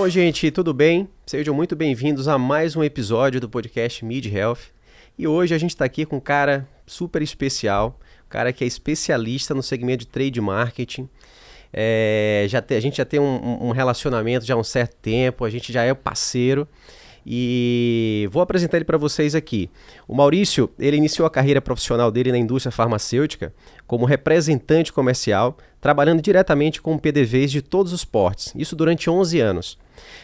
Bom, gente, tudo bem? Sejam muito bem-vindos a mais um episódio do podcast Mid Health. E hoje a gente está aqui com um cara super especial, um cara que é especialista no segmento de trade marketing. A gente já tem um relacionamento já há um certo tempo, a gente já é parceiro. E vou apresentar ele para vocês aqui. O Maurício, ele iniciou a carreira profissional dele na indústria farmacêutica como representante comercial, trabalhando diretamente com PDVs de todos os portes, isso durante 11 anos,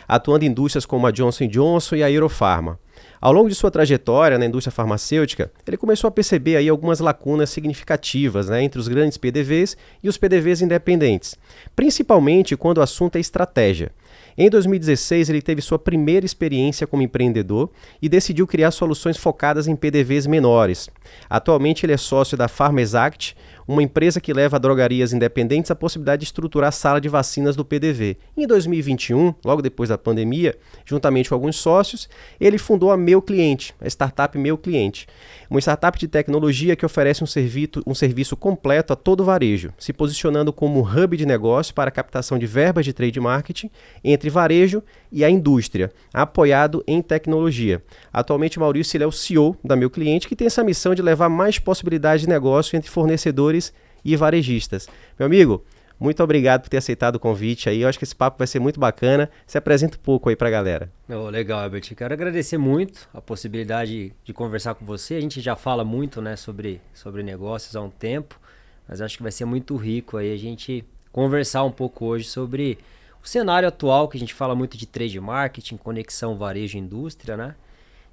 atuando em indústrias como a Johnson & Johnson e a Eurofarma. Ao longo de sua trajetória na indústria farmacêutica, ele começou a perceber aí algumas lacunas significativas, entre os grandes PDVs e os PDVs independentes, principalmente quando o assunto é estratégia. Em 2016, ele teve sua primeira experiência como empreendedor e decidiu criar soluções focadas em PDVs menores. Atualmente, ele é sócio da PharmExact, uma empresa que leva a drogarias independentes a possibilidade de estruturar a sala de vacinas do PDV. Em 2021, logo depois da pandemia, juntamente com alguns sócios, ele fundou a Meu Cliente, a startup Meu Cliente, uma startup de tecnologia que oferece um serviço completo a todo o varejo, se posicionando como um hub de negócio para a captação de verbas de trade marketing entre varejo e a indústria, apoiado em tecnologia. Atualmente, Maurício ele é o CEO da Meu Cliente, que tem essa missão de levar mais possibilidades de negócio entre fornecedores e varejistas. Meu amigo, muito obrigado por ter aceitado o convite aí. Eu acho que esse papo vai ser muito bacana. Se apresenta um pouco aí pra galera. Legal, Herbert. Quero agradecer muito a possibilidade de conversar com você. A gente já fala muito, sobre negócios há um tempo, mas acho que vai ser muito rico aí a gente conversar um pouco hoje sobre o cenário atual, que a gente fala muito de trade marketing, conexão varejo-indústria,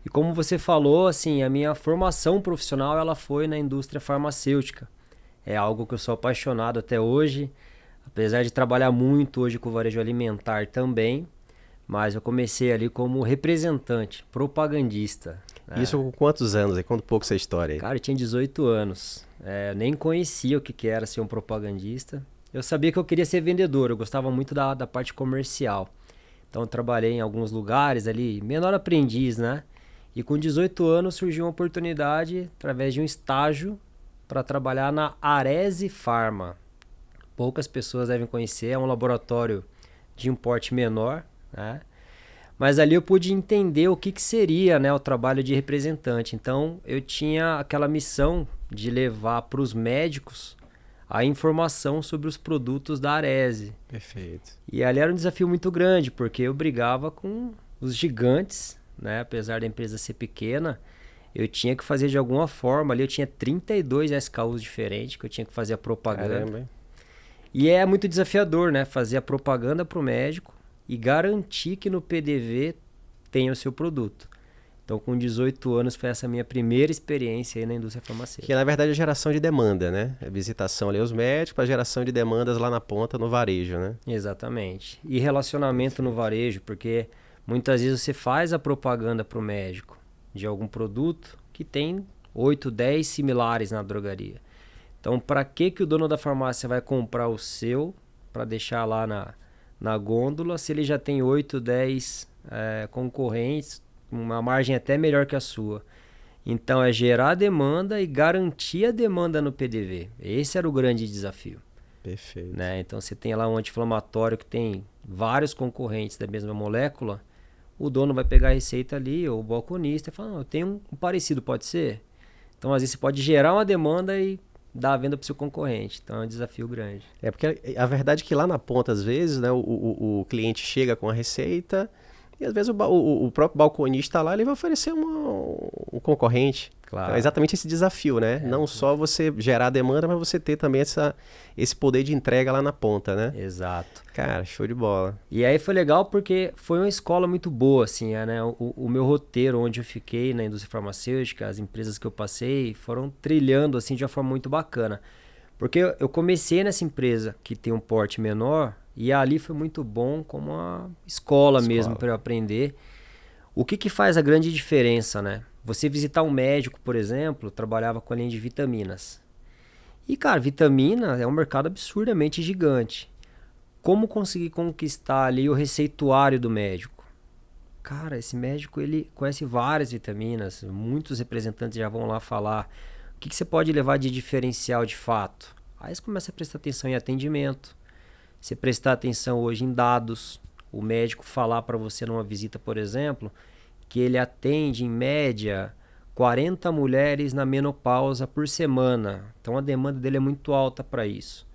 E como você falou, assim, a minha formação profissional ela foi na indústria farmacêutica. É algo que eu sou apaixonado até hoje, apesar de trabalhar muito hoje com o varejo alimentar também, mas eu comecei ali como representante, propagandista. Isso com quantos anos? Conta um pouco essa história aí. Cara, eu tinha 18 anos, nem conhecia o que era ser um propagandista. Eu sabia que eu queria ser vendedor, eu gostava muito da parte comercial. Então eu trabalhei em alguns lugares ali, menor aprendiz, E com 18 anos surgiu uma oportunidade, através de um estágio, para trabalhar na Arezzi Pharma. Poucas pessoas devem conhecer, é um laboratório de um porte menor, Mas ali eu pude entender o que seria, o trabalho de representante. Então eu tinha aquela missão de levar para os médicos a informação sobre os produtos da Arezzi. Perfeito. E ali era um desafio muito grande, porque eu brigava com os gigantes, apesar da empresa ser pequena. Eu tinha que fazer de alguma forma, ali eu tinha 32 SKUs diferentes que eu tinha que fazer a propaganda. Caramba, hein? E é muito desafiador, fazer a propaganda para o médico e garantir que no PDV tenha o seu produto. Então, com 18 anos, foi essa minha primeira experiência aí na indústria farmacêutica. Que, na verdade, é geração de demanda, A visitação ali aos médicos para geração de demandas lá na ponta, no varejo, Exatamente. E relacionamento no varejo, porque muitas vezes você faz a propaganda para o médico de algum produto que tem 8, 10 similares na drogaria. Então, para que o dono da farmácia vai comprar o seu para deixar lá na gôndola se ele já tem 8, 10 concorrentes, uma margem até melhor que a sua? Então, é gerar demanda e garantir a demanda no PDV. Esse era o grande desafio. Perfeito. Então, você tem lá um anti-inflamatório que tem vários concorrentes da mesma molécula. O dono vai pegar a receita ali, ou o balconista, e fala, eu tenho um parecido, pode ser? Então, às vezes, você pode gerar uma demanda e dar a venda para o seu concorrente. Então, é um desafio grande. Porque a verdade é que lá na ponta, às vezes, o cliente chega com a receita e, às vezes, o próprio balconista lá, ele vai oferecer um concorrente. Claro. Então, é exatamente esse desafio, Não só você gerar a demanda, mas você ter também esse poder de entrega lá na ponta, Exato. Cara, show de bola. E aí foi legal porque foi uma escola muito boa, assim, o meu roteiro, onde eu fiquei na indústria farmacêutica, as empresas que eu passei, foram trilhando, assim, de uma forma muito bacana. Porque eu comecei nessa empresa que tem um porte menor, e ali foi muito bom como uma escola mesmo para eu aprender. O que faz a grande diferença, Você visitar um médico, por exemplo, trabalhava com a linha de vitaminas. E, cara, vitamina é um mercado absurdamente gigante. Como conseguir conquistar ali o receituário do médico? Cara, esse médico ele conhece várias vitaminas, muitos representantes já vão lá falar o que você pode levar de diferencial de fato. Aí você começa a prestar atenção em atendimento, você prestar atenção hoje em dados, o médico falar para você numa visita, por exemplo, que ele atende em média 40 mulheres na menopausa por semana. Então a demanda dele é muito alta para isso.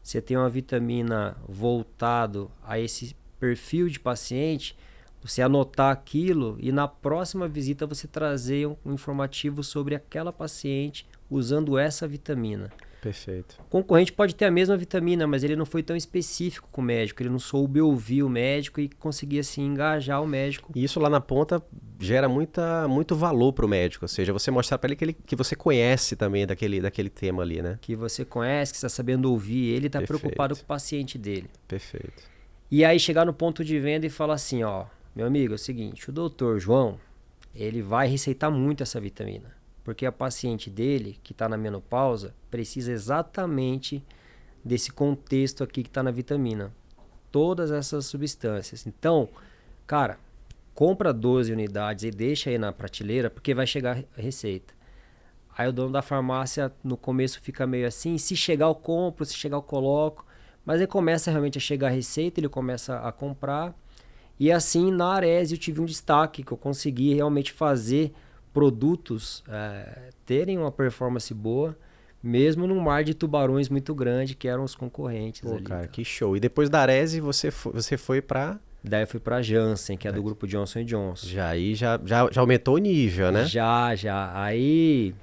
Você tem uma vitamina voltado a esse perfil de paciente, você anotar aquilo e na próxima visita você trazer um informativo sobre aquela paciente usando essa vitamina. Perfeito. O concorrente pode ter a mesma vitamina, mas ele não foi tão específico com o médico, ele não soube ouvir o médico e conseguir assim engajar o médico. E isso lá na ponta gera muito valor para o médico, ou seja, você mostrar para ele que você conhece também daquele tema ali, né? Que você conhece, que está sabendo ouvir, ele está preocupado com o paciente dele. Perfeito. E aí chegar no ponto de venda e falar assim, ó, meu amigo, é o seguinte, o doutor João, ele vai receitar muito essa vitamina. Porque a paciente dele, que está na menopausa, precisa exatamente desse contexto aqui que está na vitamina. Todas essas substâncias. Então, cara, compra 12 unidades e deixa aí na prateleira, porque vai chegar a receita. Aí o dono da farmácia, no começo, fica meio assim, se chegar eu compro, se chegar eu coloco. Mas aí começa realmente a chegar a receita, ele começa a comprar. E assim, na Arese eu tive um destaque, que eu consegui realmente fazer produtos terem uma performance boa, mesmo num mar de tubarões muito grande, que eram os concorrentes. Pô, ali. Cara, que show. E depois da Arese, você foi para... Daí eu fui para a Janssen, que é do grupo Johnson & Johnson. Já aumentou o nível, né? Já. Aí,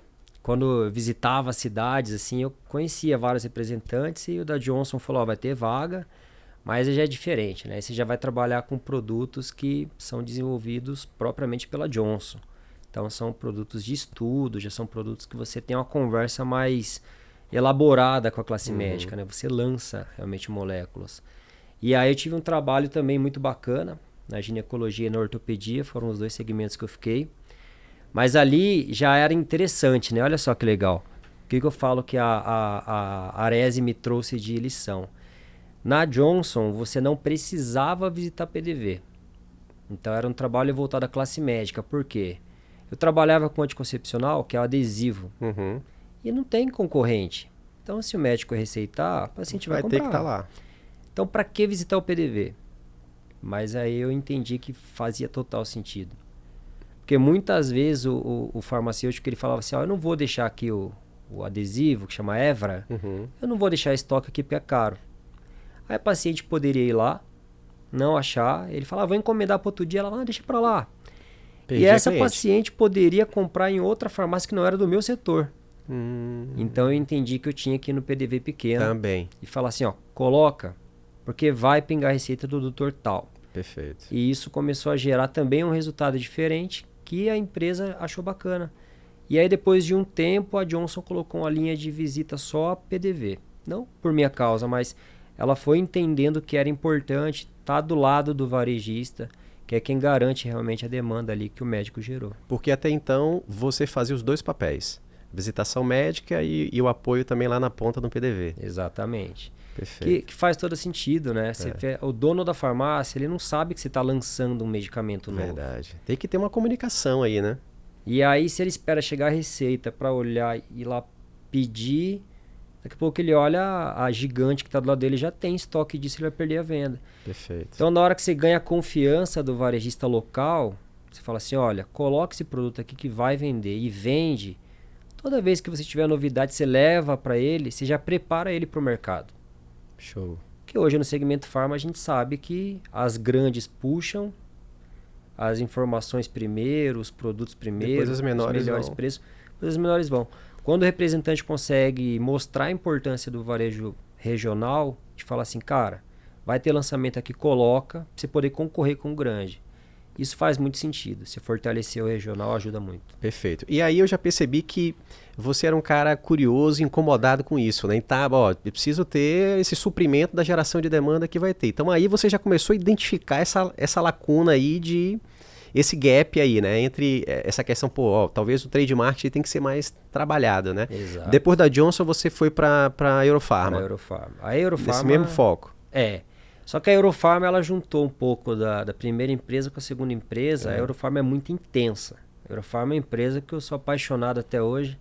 quando eu visitava as cidades, assim, eu conhecia vários representantes e o da Johnson falou, ó, vai ter vaga, mas já é diferente, né? Você já vai trabalhar com produtos que são desenvolvidos propriamente pela Johnson. Então são produtos de estudo, já são produtos que você tem uma conversa mais elaborada com a classe médica, né? Você lança realmente moléculas. E aí eu tive um trabalho também muito bacana, na ginecologia e na ortopedia, foram os 2 segmentos que eu fiquei. Mas ali já era interessante, né? Olha só que legal. O que eu falo que a Arese me trouxe de lição? Na Johnson, você não precisava visitar PDV. Então era um trabalho voltado à classe médica. Por quê? Eu trabalhava com anticoncepcional, que é o adesivo. E não tem concorrente. Então, se o médico receitar, o paciente vai comprar. Ter que estar lá. Então, para que visitar o PDV? Mas aí eu entendi que fazia total sentido. Porque muitas vezes o farmacêutico ele falava assim, eu não vou deixar aqui o adesivo, que chama Evra, eu não vou deixar estoque aqui porque é caro. Aí o paciente poderia ir lá, não achar, ele falava, vou encomendar para outro dia, ela deixa para lá. Perdi e essa cliente. paciente poderia comprar em outra farmácia que não era do meu setor. Então eu entendi que eu tinha que ir no PDV pequeno Também. e falar assim, ó, coloca, porque vai pingar a receita do doutor tal. Perfeito. E isso começou a gerar também um resultado diferente que a empresa achou bacana. E aí depois de um tempo a Johnson colocou uma linha de visita só a PDV. Não por minha causa, mas ela foi entendendo que era importante estar do lado do varejista, que é quem garante realmente a demanda ali que o médico gerou. Porque até então você fazia os 2 papéis. Visitação médica e o apoio também lá na ponta do PDV. Exatamente. Perfeito. Que faz todo sentido, né? O dono da farmácia, ele não sabe que você está lançando um medicamento novo. Verdade. Tem que ter uma comunicação aí, né? E aí, se ele espera chegar a receita para olhar e ir lá pedir, daqui a pouco ele olha a gigante que está do lado dele, já tem estoque disso, ele vai perder a venda. Perfeito. Então, na hora que você ganha a confiança do varejista local, você fala assim, olha, coloque esse produto aqui que vai vender e vende. Toda vez que você tiver novidade, você leva para ele, você já prepara ele para o mercado. Show. Que hoje no segmento farma a gente sabe que as grandes puxam as informações primeiro, os produtos primeiro, Depois os melhores melhores vão. preços, depois os menores vão. Quando o representante consegue mostrar a importância do varejo regional, te fala assim, cara, vai ter lançamento aqui, coloca, pra você poder concorrer com o grande. Isso faz muito sentido. Se fortalecer o regional, ajuda muito. Perfeito. E aí eu já percebi que você era um cara curioso, incomodado com isso, né? Então, eu preciso ter esse suprimento da geração de demanda que vai ter. Então aí você já começou a identificar essa lacuna aí esse gap aí, né? Entre essa questão, talvez o trade marketing tem que ser mais trabalhado, né? Exato. Depois da Johnson você foi para a Eurofarma. A Eurofarma. Nesse mesmo foco. Só que a Eurofarma ela juntou um pouco da primeira empresa com a segunda empresa. A Eurofarma é muito intensa. A Eurofarma é uma empresa que eu sou apaixonado até hoje.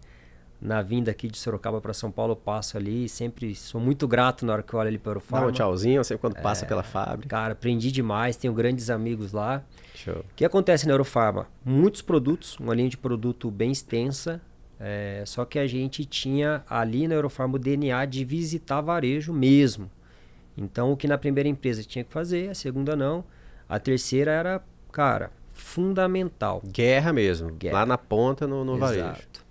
Na vinda aqui de Sorocaba para São Paulo, eu passo ali, sempre sou muito grato na hora que eu olho ali para a Eurofarma. Dá um tchauzinho sempre quando passa pela fábrica. Cara, aprendi demais, tenho grandes amigos lá. Show. O que acontece na Eurofarma? Muitos produtos, uma linha de produto bem extensa, só que a gente tinha ali na Eurofarma o DNA de visitar varejo mesmo. Então, o que na primeira empresa tinha que fazer, a segunda não. A terceira era, cara, fundamental. Guerra mesmo, Guerra. lá na ponta no varejo. Exato.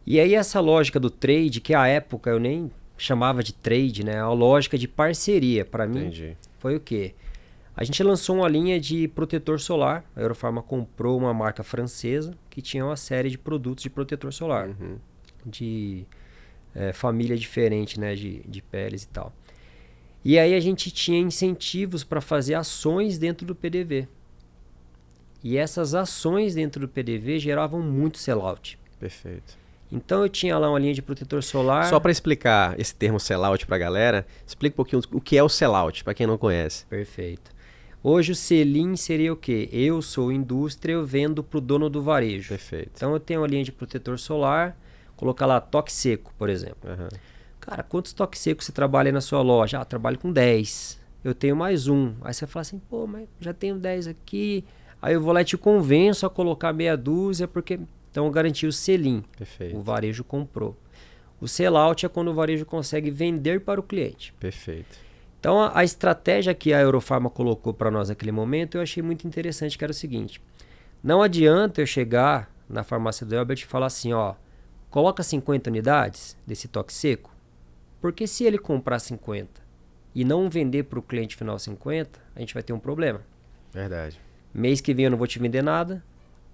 E aí essa lógica do trade, que à época eu nem chamava de trade, né? A lógica de parceria, para mim, Entendi. foi o quê? A gente lançou uma linha de protetor solar. A Eurofarma comprou uma marca francesa que tinha uma série de produtos de protetor solar. De família diferente, né? De peles e tal. E aí a gente tinha incentivos para fazer ações dentro do PDV. E essas ações dentro do PDV geravam muito sellout. Perfeito. Então eu tinha lá uma linha de protetor solar. Só para explicar esse termo sellout para a galera, explica um pouquinho o que é o sellout, para quem não conhece. Perfeito. Hoje o sell-in seria o quê? Eu sou indústria, eu vendo para o dono do varejo. Perfeito. Então eu tenho uma linha de protetor solar, colocar lá toque seco, por exemplo. Cara, quantos toques secos você trabalha aí na sua loja? Ah, trabalho com 10. Eu tenho mais um. Aí você fala assim, pô, mas já tenho 10 aqui. Aí eu vou lá e te convenço a colocar meia dúzia, porque... Então eu garanti o sell-in. Perfeito. O varejo comprou. O sell-out é quando o varejo consegue vender para o cliente. Perfeito. Então a estratégia que a Eurofarma colocou para nós naquele momento eu achei muito interessante, que era o seguinte. Não adianta eu chegar na farmácia do Elbert e falar assim, ó, coloca 50 unidades desse toque seco. Porque se ele comprar 50 e não vender para o cliente final 50, a gente vai ter um problema. Verdade. Mês que vem eu não vou te vender nada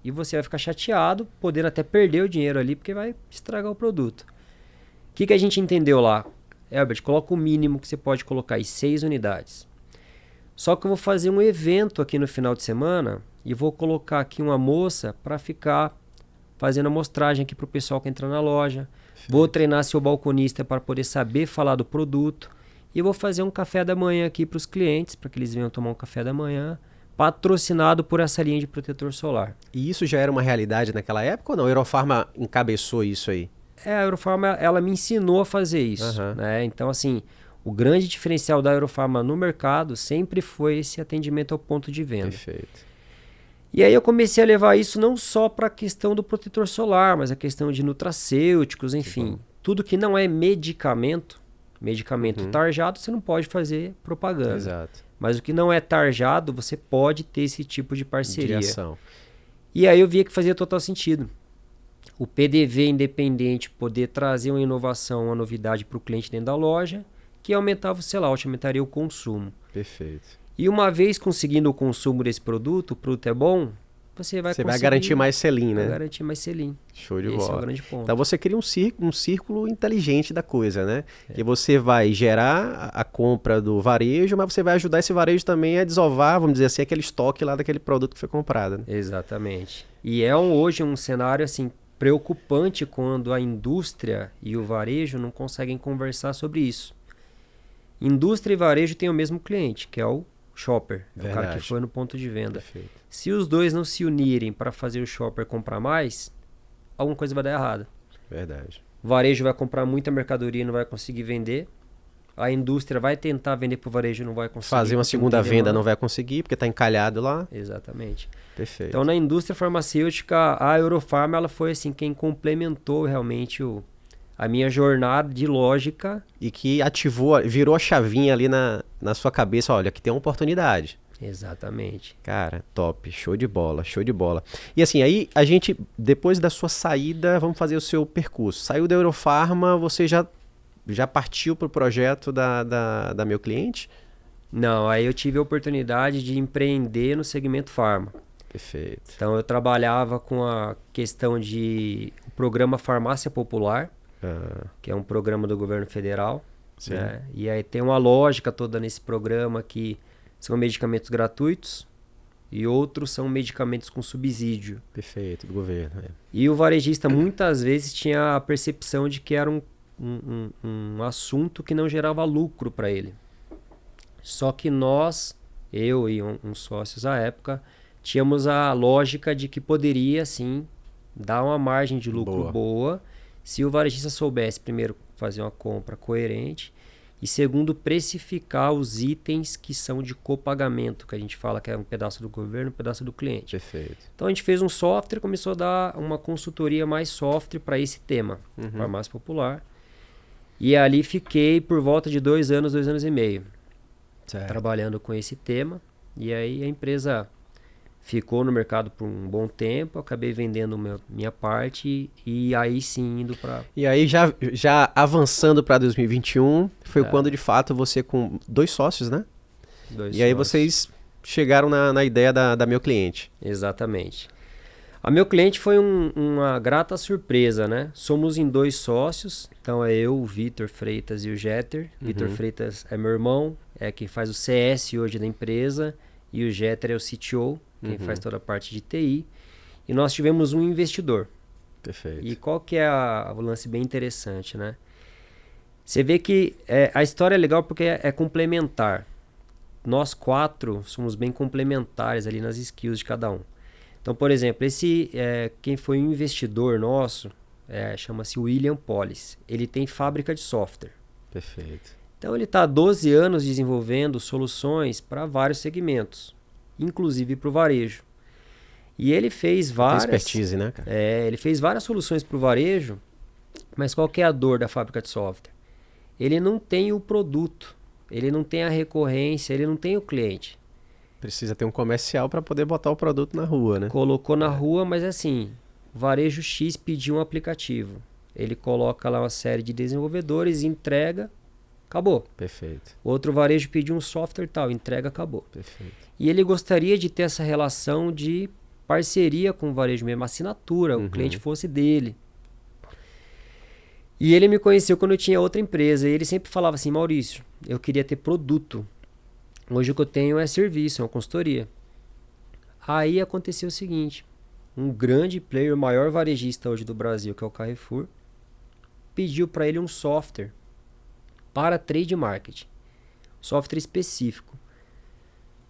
e você vai ficar chateado, podendo até perder o dinheiro ali, porque vai estragar o produto. O que a gente entendeu lá? Herbert, coloca o mínimo que você pode colocar aí, 6 unidades. Só que eu vou fazer um evento aqui no final de semana e vou colocar aqui uma moça para ficar fazendo amostragem aqui para o pessoal que entra na loja. Vou treinar seu balconista para poder saber falar do produto. E vou fazer um café da manhã aqui para os clientes, para que eles venham tomar um café da manhã, patrocinado por essa linha de protetor solar. E isso já era uma realidade naquela época ou não? A Eurofarma encabeçou isso aí? A Eurofarma, ela me ensinou a fazer isso. Né? Então, assim, o grande diferencial da Eurofarma no mercado sempre foi esse atendimento ao ponto de venda. Perfeito. E aí eu comecei a levar isso não só para a questão do protetor solar, mas a questão de nutracêuticos, enfim. Tudo que não é medicamento tarjado, você não pode fazer propaganda. Exato. Mas o que não é tarjado, você pode ter esse tipo de parceria. De ação. E aí eu via que fazia total sentido. O PDV independente poder trazer uma inovação, uma novidade para o cliente dentro da loja, que aumentava o sellout, aumentaria o consumo. Perfeito. E uma vez conseguindo o consumo desse produto, o produto é bom, você vai garantir mais sell-in, né? Vai garantir mais sell-in. Show de Esse bola. é o grande ponto. Então você cria um círculo inteligente da coisa, né? Que você vai gerar a compra do varejo, mas você vai ajudar esse varejo também a desovar, vamos dizer assim, aquele estoque lá daquele produto que foi comprado. Né? Exatamente. E é hoje um cenário assim preocupante quando a indústria e o varejo não conseguem conversar sobre isso. Indústria e varejo têm o mesmo cliente, que é o shopper, é o cara que foi no ponto de venda. Perfeito. Se os dois não se unirem para fazer o shopper comprar mais, alguma coisa vai dar errado. Verdade. O varejo vai comprar muita mercadoria e não vai conseguir vender. A indústria vai tentar vender para o varejo e não vai conseguir. Fazer uma segunda venda não vai conseguir, porque está encalhado lá. Exatamente. Perfeito. Então, na indústria farmacêutica, a Eurofarma ela foi assim, quem complementou realmente a minha jornada de lógica. E que virou a chavinha ali na sua cabeça, olha, aqui tem uma oportunidade. Exatamente. Cara, top, show de bola, show de bola. E assim, aí a gente, depois da sua saída, vamos fazer o seu percurso. Saiu da Eurofarma, você já partiu para o projeto da Meu Cliente? Não, aí eu tive a oportunidade de empreender no segmento farma. Perfeito. Então eu trabalhava com a questão de o programa Farmácia Popular, que é um programa do governo federal. Né? E aí tem uma lógica toda nesse programa que são medicamentos gratuitos e outros são medicamentos com subsídio. Perfeito, do governo. E o varejista muitas vezes tinha a percepção de que era um assunto que não gerava lucro para ele. Só que eu e uns sócios à época, tínhamos a lógica de que poderia sim dar uma margem de lucro boa Se o varejista soubesse, primeiro, fazer uma compra coerente e, segundo, precificar os itens que são de copagamento, que a gente fala que é um pedaço do governo, um pedaço do cliente. Perfeito. Então a gente fez um software, começou a dar uma consultoria mais software para esse tema, farmácia popular. E ali fiquei por volta de 2 anos, 2 anos e meio, trabalhando com esse tema. E aí a empresa ficou no mercado por um bom tempo, acabei vendendo minha parte e aí sim indo para... E aí já avançando para 2021, foi quando de fato você com 2 sócios, né? E aí vocês chegaram na ideia da Meu Cliente. Exatamente. A Meu Cliente foi uma grata surpresa, né? Somos em 2 sócios, então é eu, o Vitor Freitas e o Jeter. Vitor Freitas é meu irmão, é quem faz o CS hoje da empresa, e o Jeter é o CTO, quem faz toda a parte de TI. E nós tivemos um investidor. Perfeito. E qual que é o lance bem interessante, né? Você vê que a história é legal porque é complementar. Nós 4 somos bem complementares ali nas skills de cada um. Então, por exemplo, quem foi um investidor nosso, chama-se William Polis. Ele tem fábrica de software. Perfeito. Então, ele está há 12 anos desenvolvendo soluções para vários segmentos, inclusive para o varejo. E ele fez várias... Tem expertise, né, cara? Ele fez várias soluções para o varejo, mas qual que é a dor da fábrica de software? Ele não tem o produto, ele não tem a recorrência, ele não tem o cliente. Precisa ter um comercial para poder botar o produto na rua, né? Colocou na rua, mas assim, o varejo X pediu um aplicativo. Ele coloca lá uma série de desenvolvedores, entrega, acabou. Perfeito. Outro varejo pediu um software tal, entrega, acabou. Perfeito. E ele gostaria de ter essa relação de parceria com o varejo mesmo, assinatura, o cliente fosse dele. E ele me conheceu quando eu tinha outra empresa, e ele sempre falava assim, Maurício, eu queria ter produto. Hoje o que eu tenho é serviço, é uma consultoria. Aí aconteceu o seguinte, um grande player, o maior varejista hoje do Brasil, que é o Carrefour, pediu para ele um software para trade marketing, software específico.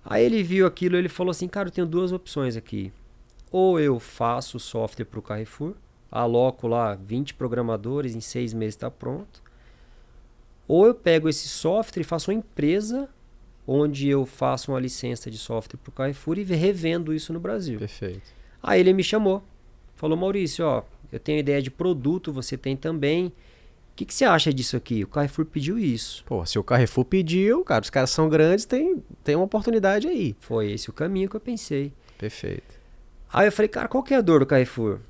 Aí ele viu aquilo, ele falou assim, cara, eu tenho 2 opções aqui. Ou eu faço o software para o Carrefour, aloco lá 20 programadores, em 6 meses está pronto. Ou eu pego esse software e faço uma empresa onde eu faço uma licença de software para o Carrefour e revendo isso no Brasil. Perfeito. Aí ele me chamou, falou, Maurício, ó, eu tenho ideia de produto, você tem também. O que você acha disso aqui? O Carrefour pediu isso. Pô, se o Carrefour pediu, cara, os caras são grandes, tem uma oportunidade aí. Foi esse o caminho que eu pensei. Perfeito. Aí eu falei, cara, qual que é a dor do Carrefour?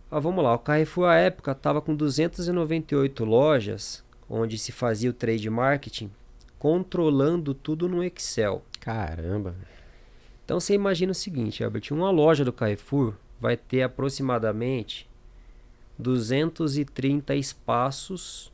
Vamos lá, o Carrefour à época estava com 298 lojas, onde se fazia o trade marketing, controlando tudo no Excel. Caramba. Então você imagina o seguinte, Albert, uma loja do Carrefour vai ter aproximadamente 230 espaços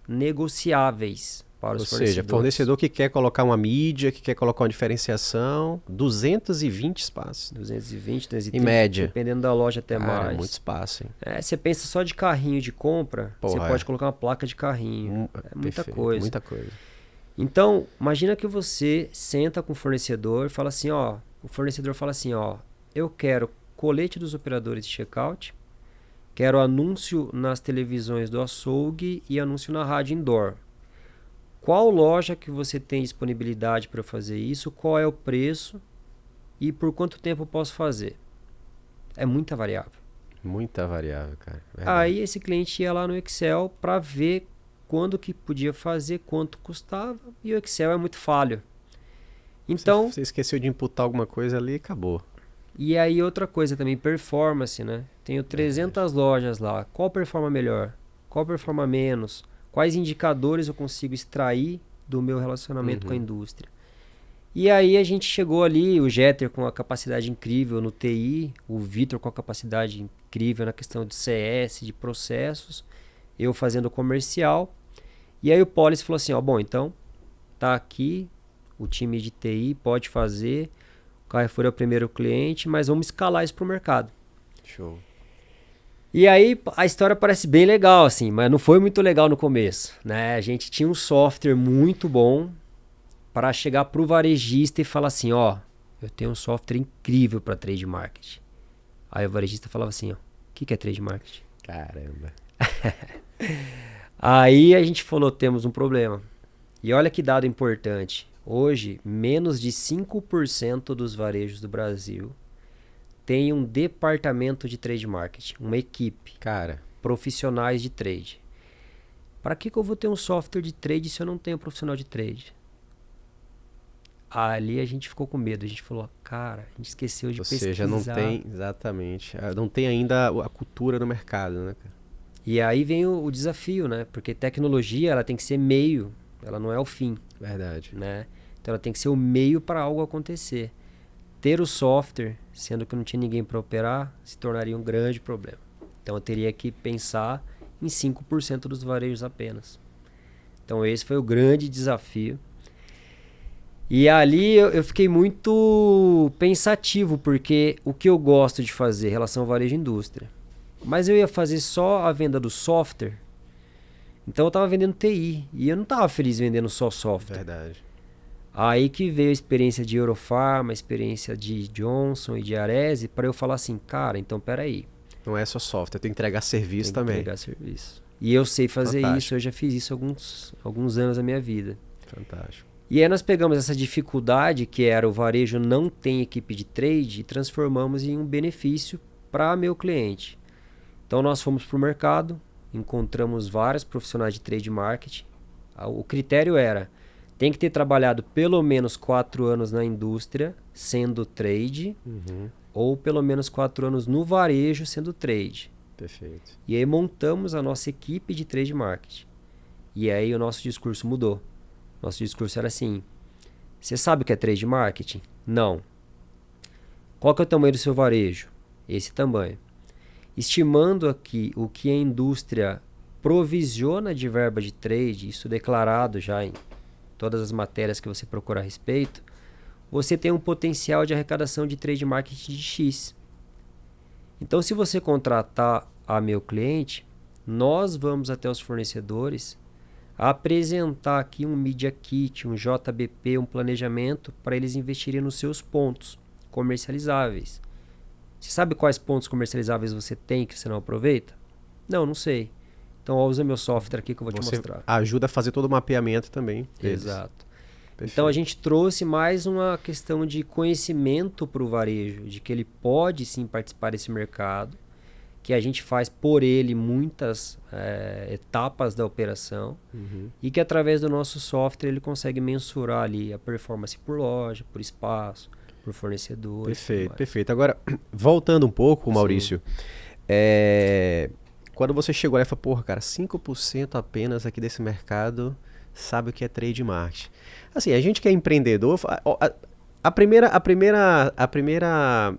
negociáveis para os fornecedores. Ou seja, fornecedor que quer colocar uma mídia, que quer colocar uma diferenciação, 220 espaços. 220, 230, em média. dependendo da loja até mais. É muito espaço, hein? Você pensa só de carrinho de compra, você pode colocar uma placa de carrinho. É muita coisa. Muita coisa. Então, imagina que você senta com o fornecedor e fala assim, ó, o fornecedor fala assim, ó, eu quero colete dos operadores de checkout, quero anúncio nas televisões do açougue e anúncio na rádio indoor. Qual loja que você tem disponibilidade para fazer isso? Qual é o preço? E por quanto tempo eu posso fazer? É muita variável. Muita variável, cara. Verdade. Aí esse cliente ia lá no Excel para ver quando que podia fazer, quanto custava, e o Excel é muito falho. Então, você esqueceu de imputar alguma coisa ali e acabou. E aí outra coisa também, performance, né? Tenho 300 lojas lá. Qual performa melhor? Qual performa menos? Quais indicadores eu consigo extrair do meu relacionamento com a indústria? E aí a gente chegou ali, o Jeter com a capacidade incrível no TI, o Vitor com a capacidade incrível na questão de CS, de processos, eu fazendo comercial. E aí o Polis falou assim, ó, bom, então tá aqui, o time de TI pode fazer, o Carrefour é o primeiro cliente, mas vamos escalar isso pro mercado. Show. E aí a história parece bem legal, assim, mas não foi muito legal no começo, né? A gente tinha um software muito bom para chegar pro varejista e falar assim, ó, eu tenho um software incrível para trade marketing. Aí o varejista falava assim, ó, o que é trade marketing? Caramba. Aí a gente falou, temos um problema. E olha que dado importante. Hoje, menos de 5% dos varejos do Brasil tem um departamento de trade marketing, uma equipe, Cara, profissionais de trade. Para que eu vou ter um software de trade se eu não tenho profissional de trade? Ali a gente ficou com medo, a gente falou, cara, a gente esqueceu de ou pesquisar. seja, não tem, exatamente, não tem ainda a cultura no mercado, né, cara? E aí vem o desafio, né? Porque tecnologia, ela tem que ser meio, ela não é o fim, Verdade. né? Então ela tem que ser o meio para algo acontecer. Ter o software, sendo que não tinha ninguém para operar, se tornaria um grande problema. Então eu teria que pensar em 5% dos varejos apenas. Então esse foi o grande desafio. E ali eu fiquei muito pensativo, porque o que eu gosto de fazer em relação ao varejo e indústria. Mas eu ia fazer só a venda do software, então eu estava vendendo TI, e eu não estava feliz vendendo só software. Verdade. Aí que veio a experiência de Eurofarma, a experiência de Johnson e de Arezzi, para eu falar assim, cara, então peraí. Não é só software, tem que entregar serviço Tem que também. entregar serviço. E eu sei fazer isso, eu já fiz isso alguns anos da minha vida. Fantástico. E aí nós pegamos essa dificuldade, que era o varejo não tem equipe de trade, e transformamos em um benefício para meu cliente. Então nós fomos para o mercado, encontramos vários profissionais de trade marketing. O critério era, tem que ter trabalhado pelo menos 4 anos na indústria, sendo trade, ou pelo menos 4 anos no varejo, sendo trade. Perfeito. E aí montamos a nossa equipe de trade marketing. E aí o nosso discurso mudou. Nosso discurso era assim, você sabe o que é trade marketing? Não. Qual que é o tamanho do seu varejo? Esse tamanho. Estimando aqui o que a indústria provisiona de verba de trade, isso declarado já em todas as matérias que você procura a respeito, você tem um potencial de arrecadação de trade marketing de X. Então, se você contratar a meu cliente, nós vamos até os fornecedores apresentar aqui um Media Kit, um JBP, um planejamento para eles investirem nos seus pontos comercializáveis. Você sabe quais pontos comercializáveis você tem que você não aproveita? Não sei. Então usa meu software aqui que eu vou te mostrar. Ajuda a fazer todo o mapeamento também deles. Exato. Perfeito. Então a gente trouxe mais uma questão de conhecimento para o varejo, de que ele pode sim participar desse mercado, que a gente faz por ele muitas etapas da operação e que através do nosso software ele consegue mensurar ali a performance por loja, por espaço, por fornecedor. Perfeito, perfeito. Agora, voltando um pouco, Maurício, quando você chegou lá e falou, porra, cara, 5% apenas aqui desse mercado sabe o que é trade marketing. Assim, a gente que é empreendedor, a primeira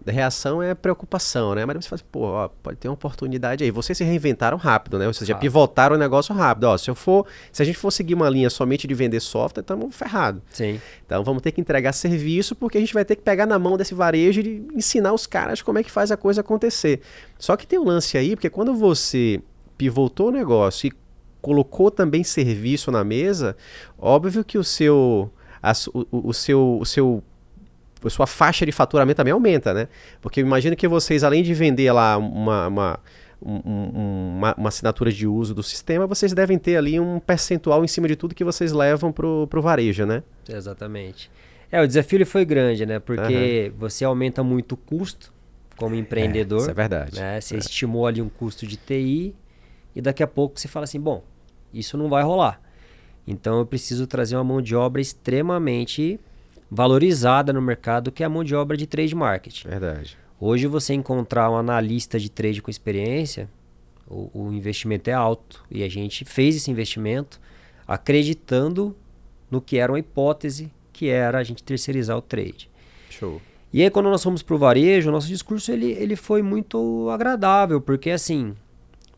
reação é preocupação, né? Mas você fala assim, pô, ó, pode ter uma oportunidade aí. Vocês se reinventaram rápido, né? Ou seja, pivotaram o negócio rápido. Ó, se a gente for seguir uma linha somente de vender software, estamos ferrados. Sim. Então vamos ter que entregar serviço, porque a gente vai ter que pegar na mão desse varejo e ensinar os caras como é que faz a coisa acontecer. Só que tem um lance aí, porque quando você pivotou o negócio e colocou também serviço na mesa, óbvio que a sua faixa de faturamento também aumenta, né? Porque eu imagino que vocês, além de vender lá uma assinatura de uso do sistema, vocês devem ter ali um percentual em cima de tudo que vocês levam pro varejo, né? Exatamente. O desafio ele foi grande, né? Porque você aumenta muito o custo como empreendedor. Isso é verdade. Né? Você estimou ali um custo de TI e daqui a pouco você fala assim, bom, isso não vai rolar. Então eu preciso trazer uma mão de obra extremamente valorizada no mercado, que é a mão de obra de trade marketing. Verdade. Hoje você encontrar um analista de trade com experiência, o investimento é alto. E a gente fez esse investimento acreditando no que era uma hipótese, que era a gente terceirizar o trade. Show. E aí quando nós fomos para o varejo, o nosso discurso ele foi muito agradável, porque assim,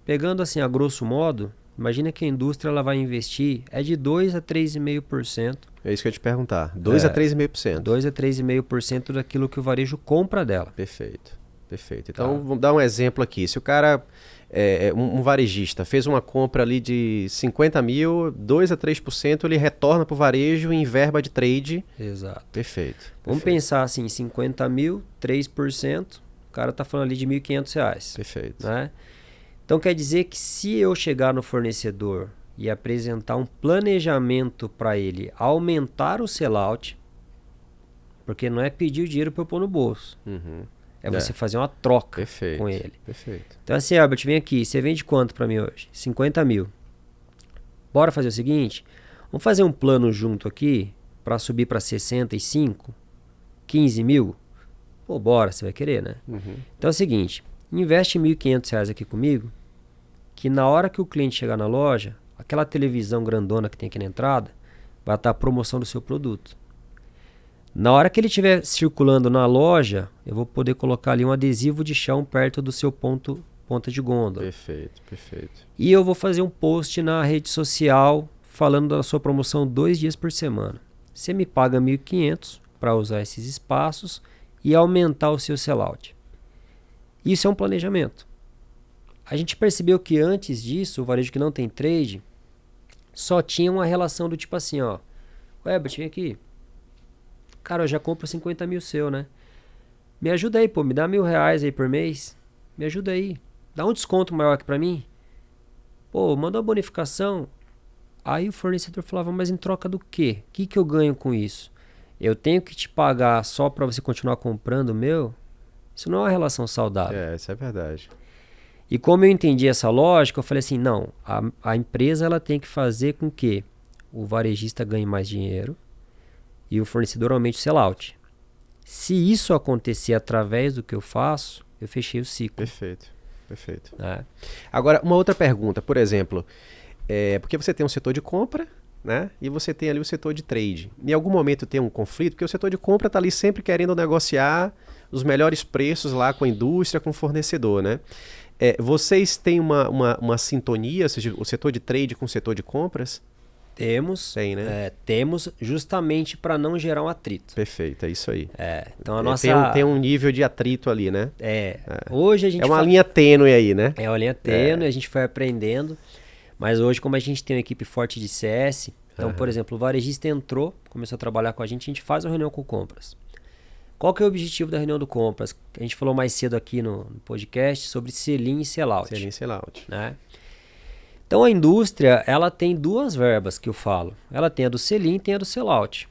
pegando assim a grosso modo, imagina que a indústria ela vai investir de 2 a 3,5%. É isso que eu ia te perguntar. 2 a 3,5%. 2 a 3,5% daquilo que o varejo compra dela. Perfeito. Perfeito. Então, vamos dar um exemplo aqui. Se o cara, um varejista, fez uma compra ali de 50 mil, 2 a 3% ele retorna para o varejo em verba de trade. Exato. Perfeito. Vamos pensar assim, 50 mil, 3%, o cara está falando ali de R$ 1.500. Perfeito. Né? Então quer dizer que se eu chegar no fornecedor e apresentar um planejamento para ele aumentar o sellout, porque não é pedir o dinheiro para eu pôr no bolso, é você fazer uma troca com ele. Perfeito. Então assim, Albert, vem aqui, você vende quanto para mim hoje? 50 mil. Bora fazer o seguinte, vamos fazer um plano junto aqui para subir para 65, 15 mil? Pô, bora, você vai querer, né? Então é o seguinte, investe R$1.500 aqui comigo, que na hora que o cliente chegar na loja, aquela televisão grandona que tem aqui na entrada, vai estar a promoção do seu produto. Na hora que ele estiver circulando na loja, eu vou poder colocar ali um adesivo de chão perto do seu ponta de gôndola. Perfeito. E eu vou fazer um post na rede social falando da sua promoção 2 dias por semana. Você me paga R$1.500 para usar esses espaços e aumentar o seu sellout. Isso é um planejamento. A gente percebeu que antes disso, o varejo que não tem trade, só tinha uma relação do tipo assim, ó. Ué, Herbert, vem aqui. Cara, eu já compro 50 mil seu, né? Me ajuda aí, pô. Me dá R$1.000 aí por mês. Me ajuda aí. Dá um desconto maior aqui pra mim. Pô, manda uma bonificação. Aí o fornecedor falava, mas em troca do quê? O que eu ganho com isso? Eu tenho que te pagar só pra você continuar comprando o meu? Isso não é uma relação saudável. Isso é verdade. E como eu entendi essa lógica, eu falei assim, não, a empresa ela tem que fazer com que o varejista ganhe mais dinheiro e o fornecedor aumente o sellout. Se isso acontecer através do que eu faço, eu fechei o ciclo. Perfeito. É. Agora, uma outra pergunta, por exemplo, porque você tem um setor de compra, né? E você tem ali o setor de trade. Em algum momento tem um conflito, porque o setor de compra está ali sempre querendo negociar os melhores preços lá com a indústria, com o fornecedor, né? Vocês têm uma sintonia, ou seja, o setor de trade com o setor de compras? Temos, Tem, né? Temos justamente para não gerar um atrito. Perfeito, é isso aí. Então a nossa... tem um nível de atrito ali, né? Hoje a gente... É uma linha tênue aí, né? É uma linha tênue, a gente foi aprendendo. Mas hoje, como a gente tem uma equipe forte de CS, então, por exemplo, o varejista entrou, começou a trabalhar com a gente faz uma reunião com compras. Qual que é o objetivo da reunião do compras? A gente falou mais cedo aqui no podcast sobre sell-in e sell-out. Sell-in e sell-out. Né? Então a indústria, ela tem duas verbas que eu falo. Ela tem a do sell-in e tem a do sell-out.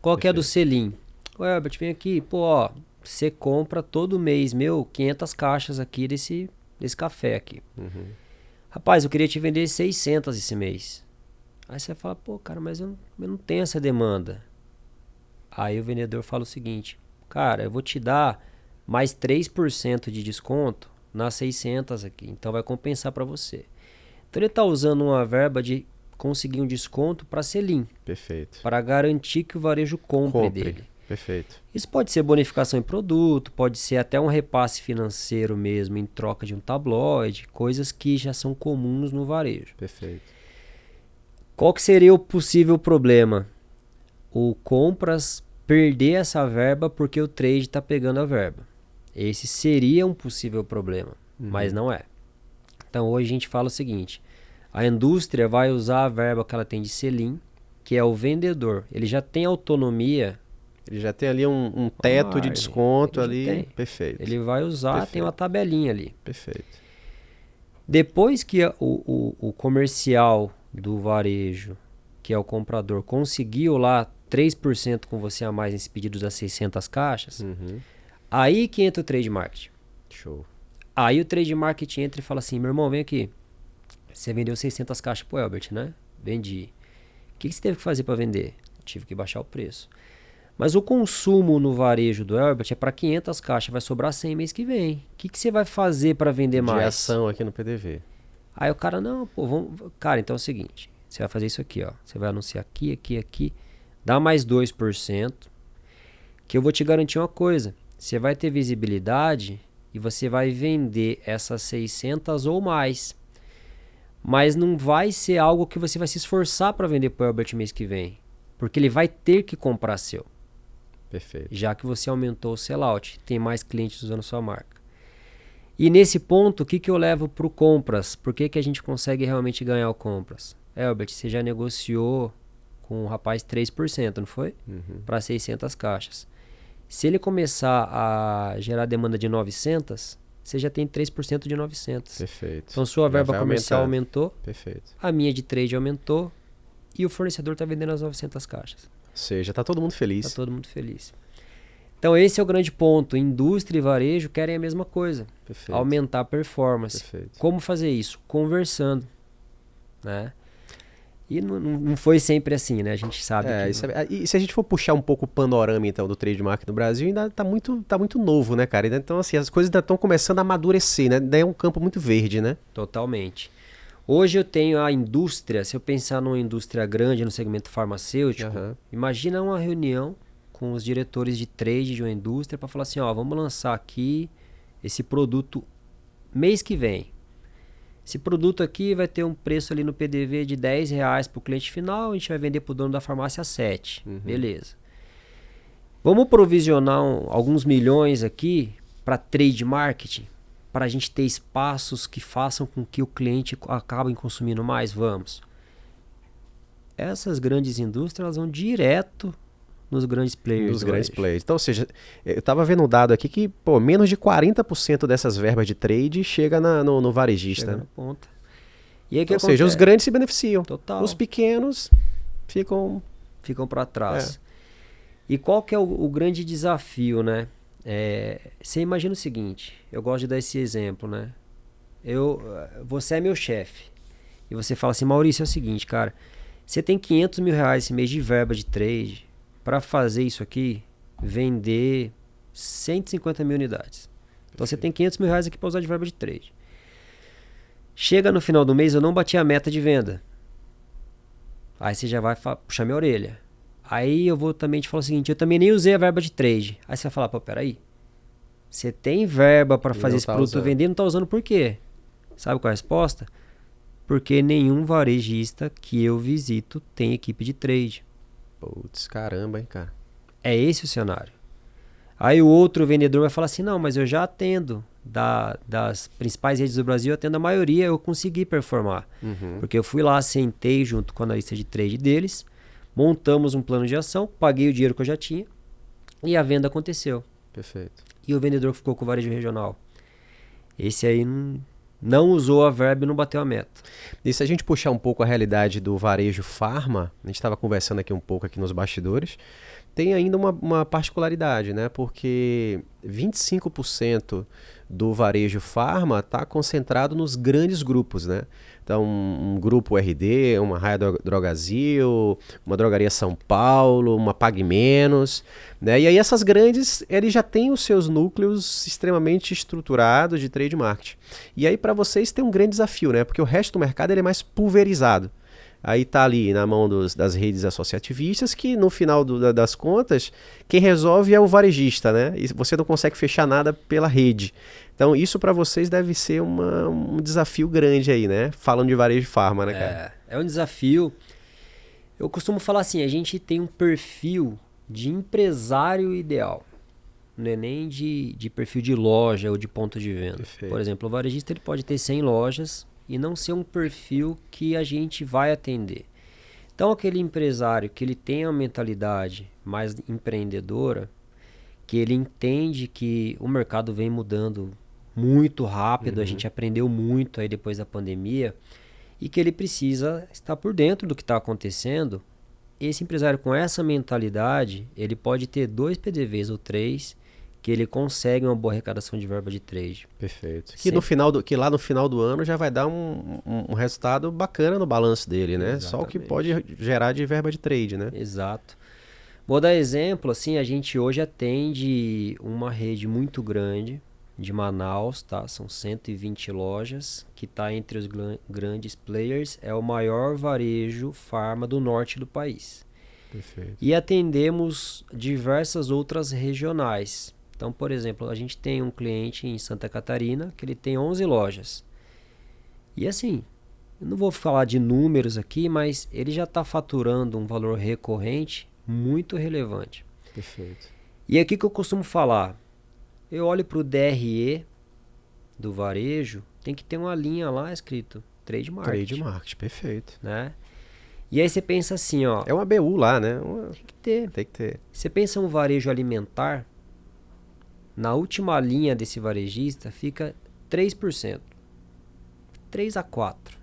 Qual que é a do sell-in? Ô Herbert, vem aqui, pô, ó, você compra todo mês, 500 caixas aqui desse café aqui. Rapaz, eu queria te vender 600 esse mês. Aí você fala, pô, cara, mas eu não tenho essa demanda. Aí o vendedor fala o seguinte, cara, eu vou te dar mais 3% de desconto nas 600 aqui, então vai compensar para você. Então ele está usando uma verba de conseguir um desconto para sell-in. Perfeito. Para garantir que o varejo compre dele. Perfeito. Isso pode ser bonificação em produto, pode ser até um repasse financeiro mesmo em troca de um tabloide, coisas que já são comuns no varejo. Perfeito. Qual que seria o possível problema? O compras perder essa verba porque o trade está pegando a verba. Esse seria um possível problema, mas não é. Então hoje a gente fala o seguinte, a indústria vai usar a verba que ela tem de sell-in, que é o vendedor. Ele já tem autonomia. Ele já tem ali um teto de desconto ali. Perfeito. Ele vai usar, tem uma tabelinha ali. Perfeito. Depois que o comercial do varejo, que é o comprador, conseguiu lá 3% com você a mais nesse pedido das 600 caixas, aí que entra o trade marketing. Show. Aí o trade marketing entra e fala assim, meu irmão, vem aqui. Você vendeu 600 caixas pro Herbert, né? Vendi. O que você teve que fazer para vender? Tive que baixar o preço. Mas o consumo no varejo do Herbert é para 500 caixas, vai sobrar 100 mês que vem. O que você vai fazer para vender mais? De ação aqui no PDV. Aí o cara, não, pô, vamos... Cara, então é o seguinte, você vai fazer isso aqui, ó. Você vai anunciar aqui, aqui, aqui. Dá mais 2%, que eu vou te garantir uma coisa. Você vai ter visibilidade e você vai vender essas 600 ou mais. Mas não vai ser algo que você vai se esforçar para vender para o Herbert mês que vem. Porque ele vai ter que comprar seu. Perfeito. Já que você aumentou o sellout, tem mais clientes usando sua marca. E nesse ponto, o que eu levo para o compras? Por que a gente consegue realmente ganhar o compras? Herbert, você já negociou com o rapaz 3%, não foi? Para 600 caixas. Se ele começar a gerar demanda de 900, você já tem 3% de 900. Perfeito. Então, sua verba comercial aumentou, Perfeito. a minha de trade aumentou e o fornecedor está vendendo as 900 caixas. Ou seja, tá todo mundo feliz. Está todo mundo feliz. Então, esse é o grande ponto. Indústria e varejo querem a mesma coisa. Perfeito. Aumentar a performance. Perfeito. Como fazer isso? Conversando, né? E não foi sempre assim, né? A gente sabe que... E se a gente for puxar um pouco o panorama, então, do trade market no Brasil, ainda tá muito novo, né, cara? Então, assim, as coisas ainda estão começando a amadurecer, né? Daí é um campo muito verde, né? Totalmente. Hoje eu tenho a indústria, se eu pensar numa indústria grande no segmento farmacêutico, imagina uma reunião com os diretores de trade de uma indústria para falar assim, ó, vamos lançar aqui esse produto mês que vem. Esse produto aqui vai ter um preço ali no PDV de R$10 para o cliente final, a gente vai vender para o dono da farmácia a 7. Beleza. Vamos provisionar alguns milhões aqui para trade marketing, para a gente ter espaços que façam com que o cliente acabe consumindo mais? Vamos. Essas grandes indústrias elas vão direto nos grandes players. Nos grandes players. Então, ou seja, eu estava vendo um dado aqui que menos de 40% dessas verbas de trade chega no varejista. Chega na ponta. E aí, ou seja, os grandes se beneficiam. Total. Os pequenos ficam para trás. E qual que é o grande desafio, né? Você imagina o seguinte, eu gosto de dar esse exemplo, né? Você é meu chefe. E você fala assim, Maurício, é o seguinte, cara, você tem R$500 mil esse mês de verba de trade para fazer isso aqui, vender 150 mil unidades. Então você tem R$500 mil aqui para usar de verba de trade. Chega no final do mês, eu não bati a meta de venda. Aí você já vai puxar minha orelha. Aí eu vou também te falar o seguinte, eu também nem usei a verba de trade. Aí você vai falar, pô, peraí. Você tem verba para fazer esse produto vender, não tá usando por quê? Sabe qual é a resposta? Porque nenhum varejista que eu visito tem equipe de trade. Putz, caramba, hein, cara. É esse o cenário. Aí o outro vendedor vai falar assim, não, mas eu já atendo das principais redes do Brasil, eu atendo a maioria, eu consegui performar. Porque eu fui lá, sentei junto com a analista de trade deles, montamos um plano de ação, paguei o dinheiro que eu já tinha e a venda aconteceu. Perfeito. E o vendedor que ficou com o varejo regional. Esse aí não usou a verba e não bateu a meta. E se a gente puxar um pouco a realidade do varejo farma, a gente estava conversando aqui um pouco aqui nos bastidores, tem ainda uma particularidade, né? Porque 25% do varejo farma está concentrado nos grandes grupos, né? Então, um grupo RD, uma Raia Drogazil, uma Drogaria São Paulo, uma Pague Menos, né? E aí essas grandes, eles já têm os seus núcleos extremamente estruturados de trade marketing. E aí para vocês tem um grande desafio, né? Porque o resto do mercado ele é mais pulverizado. Aí tá ali na mão das redes associativistas que no final das contas, quem resolve é o varejista, né? E você não consegue fechar nada pela rede. Então isso para vocês deve ser um desafio grande aí, né? Falando de varejo farma, né, cara? É um desafio. Eu costumo falar assim, a gente tem um perfil de empresário ideal. Não é nem de perfil de loja ou de ponto de venda. Perfeito. Por exemplo, o varejista ele pode ter 100 lojas e não ser um perfil que a gente vai atender. Então aquele empresário que ele tem uma mentalidade mais empreendedora, que ele entende que o mercado vem mudando muito rápido, a gente aprendeu muito aí depois da pandemia, e que ele precisa estar por dentro do que está acontecendo. Esse empresário com essa mentalidade, ele pode ter 2 PDVs ou 3, que ele consegue uma boa arrecadação de verba de trade. Perfeito. Que lá no final do ano já vai dar um resultado bacana no balanço dele, né? Exatamente. Só o que pode gerar de verba de trade, né? Exato. Vou dar exemplo, assim, a gente hoje atende uma rede muito grande de Manaus, tá? São 120 lojas, que está entre os grandes players, é o maior varejo farma do norte do país. Perfeito. E atendemos diversas outras regionais. Então, por exemplo, a gente tem um cliente em Santa Catarina que ele tem 11 lojas. E assim, eu não vou falar de números aqui, mas ele já está faturando um valor recorrente muito relevante. Perfeito. E aqui que eu costumo falar, eu olho para o DRE do varejo, tem que ter uma linha lá escrito Trade Marketing. Trade Marketing, perfeito. Né? E aí você pensa assim, ó. É uma BU lá, né? Tem que ter. Tem que ter. Você pensa um varejo alimentar, na última linha desse varejista fica 3%. 3 a 4.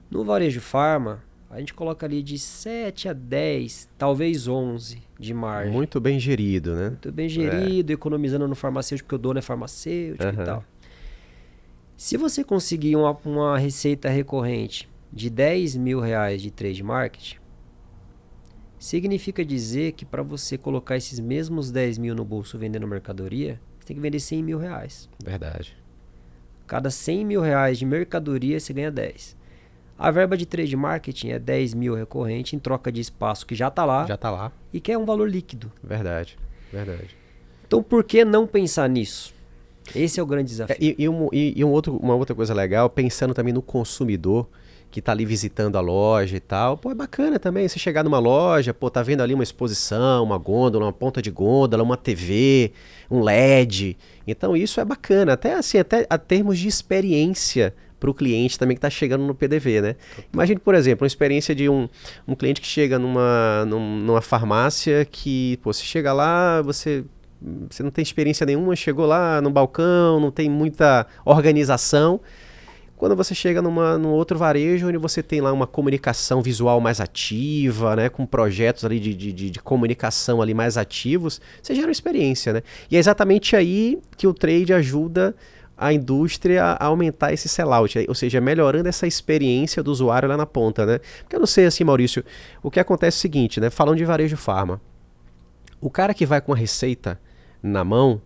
No varejo farma, a gente coloca ali de 7 a 10, talvez 11 de margem. Muito bem gerido, né? Muito bem gerido, economizando no farmacêutico, porque o dono é farmacêutico e tal. Se você conseguir uma receita recorrente de R$10.000 de trade marketing, significa dizer que para você colocar esses mesmos 10 mil no bolso vendendo mercadoria, você tem que vender R$100.000. Verdade. Cada R$100.000 de mercadoria, você ganha 10. A verba de trade marketing é 10 mil recorrente em troca de espaço que já está lá. Já está lá. E que é um valor líquido. Verdade, verdade. Então por que não pensar nisso? Esse é o grande desafio. Uma outra coisa legal, pensando também no consumidor que está ali visitando a loja e tal. Pô, é bacana também você chegar numa loja, pô, tá vendo ali uma exposição, uma gôndola, uma ponta de gôndola, uma TV, um LED. Então isso é bacana, até assim, até a termos de experiência para o cliente também que está chegando no PDV, né? Imagine, por exemplo, uma experiência de um cliente que chega numa farmácia que, pô, você chega lá, você não tem experiência nenhuma, chegou lá no balcão, não tem muita organização. Quando você chega num outro varejo, onde você tem lá uma comunicação visual mais ativa, né, com projetos ali de comunicação ali mais ativos, você gera uma experiência, né? E é exatamente aí que o trade ajuda a indústria a aumentar esse sellout, ou seja, melhorando essa experiência do usuário lá na ponta, né? Porque eu não sei assim, Maurício, o que acontece é o seguinte, né? Falando de varejo farma, o cara que vai com a receita na mão,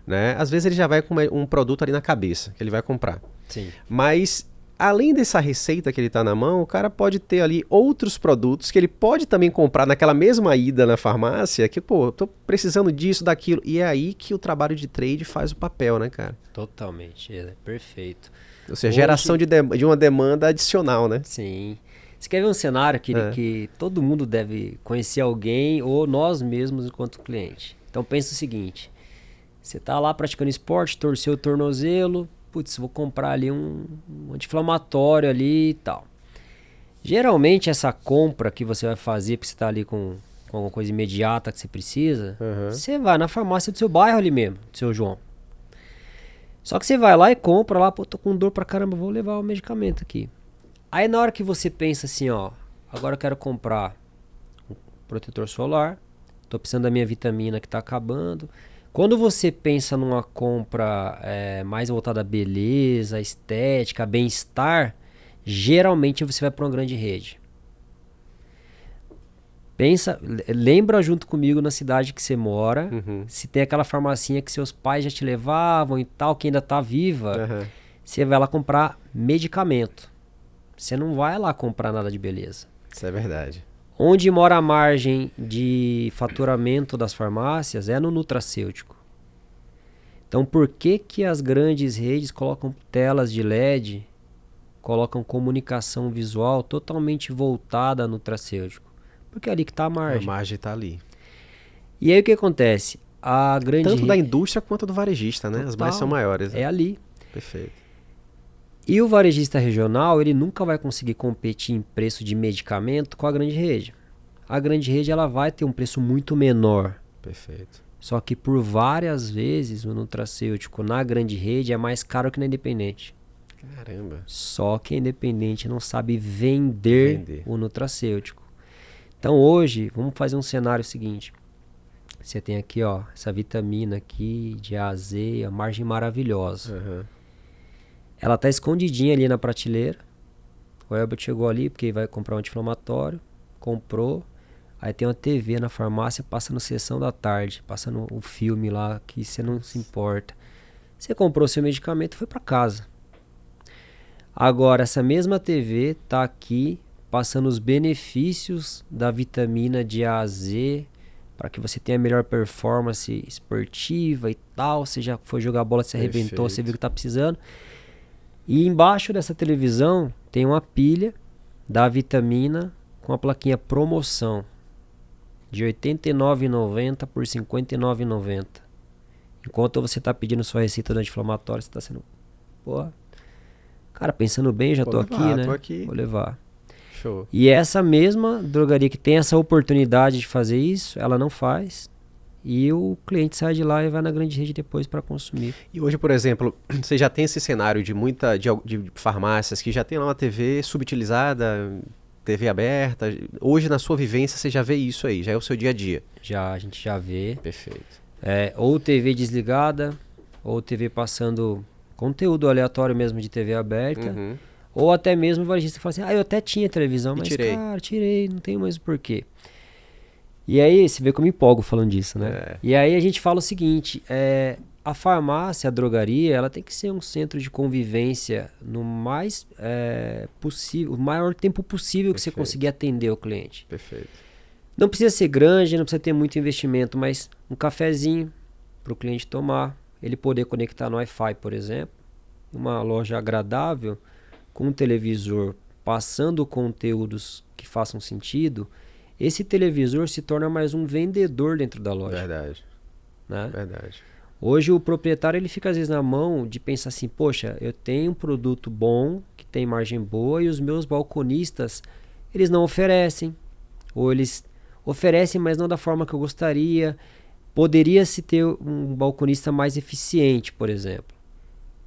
né? Às vezes ele já vai com um produto ali na cabeça, que ele vai comprar. Sim. Mas, além dessa receita que ele está na mão, o cara pode ter ali outros produtos que ele pode também comprar naquela mesma ida na farmácia, que, pô, tô precisando disso, daquilo. E é aí que o trabalho de trade faz o papel, né, cara? Totalmente, é perfeito. Ou seja, geração de uma demanda adicional, né? Sim. Você quer ver um cenário que todo mundo deve conhecer alguém ou nós mesmos enquanto cliente. Então pensa o seguinte, você tá lá praticando esporte, torceu o tornozelo, putz, vou comprar ali um anti-inflamatório ali e tal. Geralmente essa compra que você vai fazer, porque você tá ali com alguma coisa imediata que você precisa, você vai na farmácia do seu bairro ali mesmo, do seu João. Só que você vai lá e compra lá, pô, tô com dor pra caramba, vou levar o medicamento aqui. Aí na hora que você pensa assim, ó, agora eu quero comprar um protetor solar, tô precisando da minha vitamina que tá acabando. Quando você pensa numa compra mais voltada à beleza, estética, bem-estar, geralmente você vai para uma grande rede. Lembra junto comigo na cidade que você mora, se tem aquela farmacinha que seus pais já te levavam e tal, que ainda tá viva, você vai lá comprar medicamento. Você não vai lá comprar nada de beleza. Isso é verdade. Onde mora a margem de faturamento das farmácias é no nutracêutico. Então, por que as grandes redes colocam telas de LED, colocam comunicação visual totalmente voltada ao nutracêutico? Porque é ali que está a margem. A margem está ali. E aí o que acontece? Tanto da indústria quanto do varejista, né? Total. As margens são maiores. Né? É ali. Perfeito. E o varejista regional, ele nunca vai conseguir competir em preço de medicamento com a grande rede. A grande rede ela vai ter um preço muito menor. Perfeito. Só que por várias vezes o nutracêutico na grande rede é mais caro que na independente. Caramba. Só que a independente não sabe vender o nutracêutico. Então hoje, vamos fazer um cenário seguinte. Você tem aqui, ó, essa vitamina aqui de A a Z, a margem maravilhosa. Ela tá escondidinha ali na prateleira. O Elbert chegou ali porque vai comprar um anti-inflamatório, comprou. Aí tem uma TV na farmácia passando sessão da tarde, passando o filme lá que você não se importa. Você comprou seu medicamento e foi para casa. Agora essa mesma TV tá aqui passando os benefícios da vitamina de A a Z para que você tenha melhor performance esportiva e tal. Você já foi jogar bola, você arrebentou, você viu que tá precisando. E embaixo dessa televisão tem uma pilha da vitamina com a plaquinha promoção de R$ 89,90 por R$ 59,90. Enquanto você está pedindo sua receita do anti-inflamatório, você está sendo... Porra, cara, pensando bem, já tô aqui, né? Tô aqui. Vou levar. Show. E essa mesma drogaria que tem essa oportunidade de fazer isso, ela não faz. e o cliente sai de lá e vai na grande rede depois para consumir. E hoje, por exemplo, você já tem esse cenário de farmácias que já tem lá uma TV subutilizada, TV aberta. Hoje, na sua vivência, você já vê isso aí, já é o seu dia a dia. A gente já vê. Perfeito. Ou TV desligada, ou TV passando conteúdo aleatório mesmo de TV aberta. Uhum. Ou até mesmo o varejista fala assim, eu até tinha televisão, mas tirei. Cara, tirei, não tenho mais o porquê. E aí, você vê como eu me empolgo falando disso, né? E aí a gente fala o seguinte, a farmácia, a drogaria, ela tem que ser um centro de convivência no mais possível, o maior tempo possível que você conseguir atender o cliente. Perfeito. Não precisa ser grande, não precisa ter muito investimento, mas um cafezinho para o cliente tomar, ele poder conectar no Wi-Fi, por exemplo, uma loja agradável, com um televisor passando conteúdos que façam sentido, esse televisor se torna mais um vendedor dentro da loja. Verdade. Né? Verdade. Hoje o proprietário ele fica às vezes na mão de pensar assim, poxa, eu tenho um produto bom, que tem margem boa, e os meus balconistas, eles não oferecem, ou eles oferecem, mas não da forma que eu gostaria. Poderia-se ter um balconista mais eficiente, por exemplo.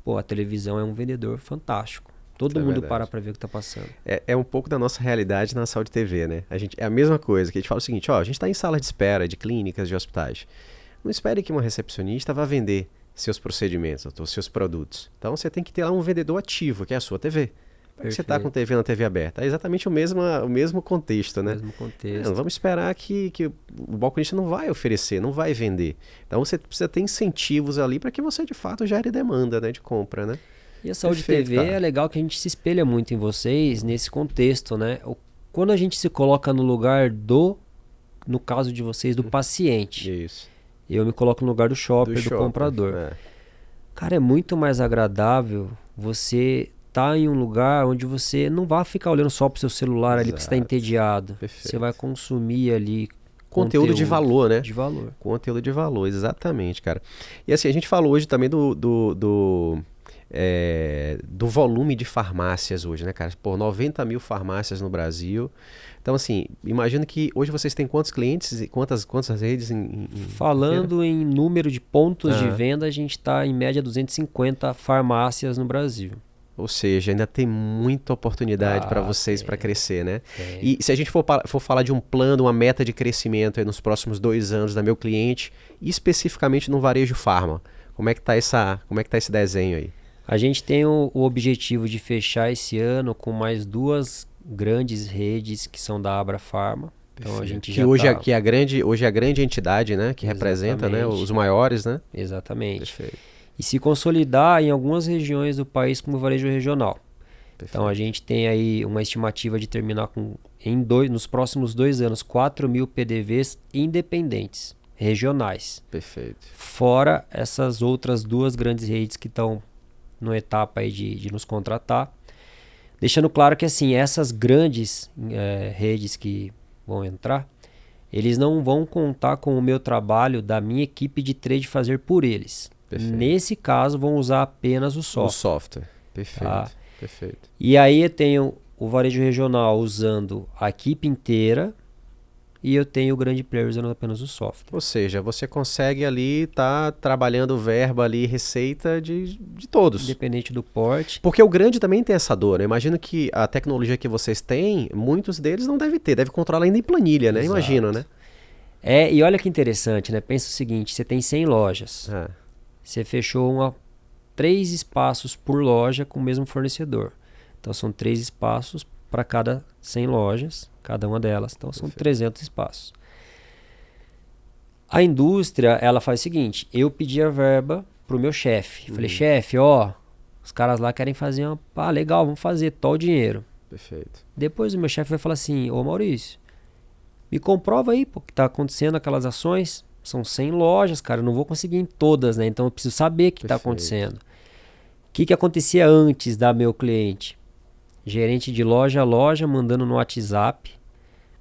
Pô, a televisão é um vendedor fantástico. Todo mundo para ver o que está passando. É um pouco da nossa realidade na Saúde TV, né? É a mesma coisa, que a gente fala o seguinte, a gente está em sala de espera de clínicas, de hospitais. Não espere que uma recepcionista vá vender seus procedimentos, ou seus produtos. Então você tem que ter lá um vendedor ativo, que é a sua TV. Você está com TV na TV aberta. É exatamente o mesmo contexto, né? O mesmo contexto. Não vamos esperar que o balconista não vai oferecer, não vai vender. Então você precisa ter incentivos ali para que você de fato gere demanda, né, de compra, né? E a Saúde TV é legal que a gente se espelha muito em vocês nesse contexto, né? Quando a gente se coloca no lugar no caso de vocês, do paciente. Isso. Eu me coloco no lugar do shopper, do comprador. Cara, é muito mais agradável você estar em um lugar onde você não vai ficar olhando só pro seu celular ali porque você está entediado. Perfeito. Você vai consumir ali conteúdo de valor, né? De valor. Conteúdo de valor, exatamente, cara. E assim, a gente falou hoje também do volume de farmácias hoje, né, cara? Por 90 mil farmácias no Brasil. Então, assim, imagino que hoje vocês têm quantos clientes e quantas redes Falando em número de pontos de venda, a gente está em média 250 farmácias no Brasil. Ou seja, ainda tem muita oportunidade para vocês para crescer, né? E se a gente for falar de um plano, uma meta de crescimento aí nos próximos 2 anos da meu cliente, especificamente no varejo farma, como é que tá esse desenho aí? A gente tem o objetivo de fechar esse ano com mais 2 grandes redes que são da Abra Pharma. Então a gente já hoje é a grande entidade, né, que representa, né, os maiores, né? Exatamente. Perfeito. E se consolidar em algumas regiões do país como varejo regional. Perfeito. Então a gente tem aí uma estimativa de terminar nos próximos 2 anos 4.000 PDVs independentes, regionais. Perfeito. Fora essas outras 2 grandes redes que estão numa etapa aí de nos contratar. Deixando claro que assim, essas grandes redes que vão entrar, eles não vão contar com o meu trabalho da minha equipe de trade fazer por eles. Perfeito. Nesse caso, vão usar apenas o software. O software, perfeito, tá? Perfeito. E aí eu tenho o varejo regional usando a equipe inteira e eu tenho o grande player usando apenas o software. Ou seja, você consegue ali estar trabalhando verba ali, receita de todos. Independente do porte. Porque o grande também tem essa dor, né? Imagino que a tecnologia que vocês têm, muitos deles não devem ter, deve controlar ainda em planilha, né? Exato. Imagino, né? E olha que interessante, né? Pensa o seguinte, você tem 100 lojas. Você fechou 3 espaços por loja com o mesmo fornecedor. Então são 3 espaços para cada 100 lojas, cada uma delas. Então são 300 espaços. A indústria, ela faz o seguinte, eu pedi a verba pro meu chefe. Falei, chefe, os caras lá querem fazer legal, vamos fazer, o dinheiro. Perfeito. Depois o meu chefe vai falar assim, Maurício, me comprova aí, pô, que tá acontecendo aquelas ações. São 100 lojas, cara, eu não vou conseguir em todas, né? Então eu preciso saber o que está acontecendo. O que acontecia antes da meu cliente? Gerente de loja a loja mandando no WhatsApp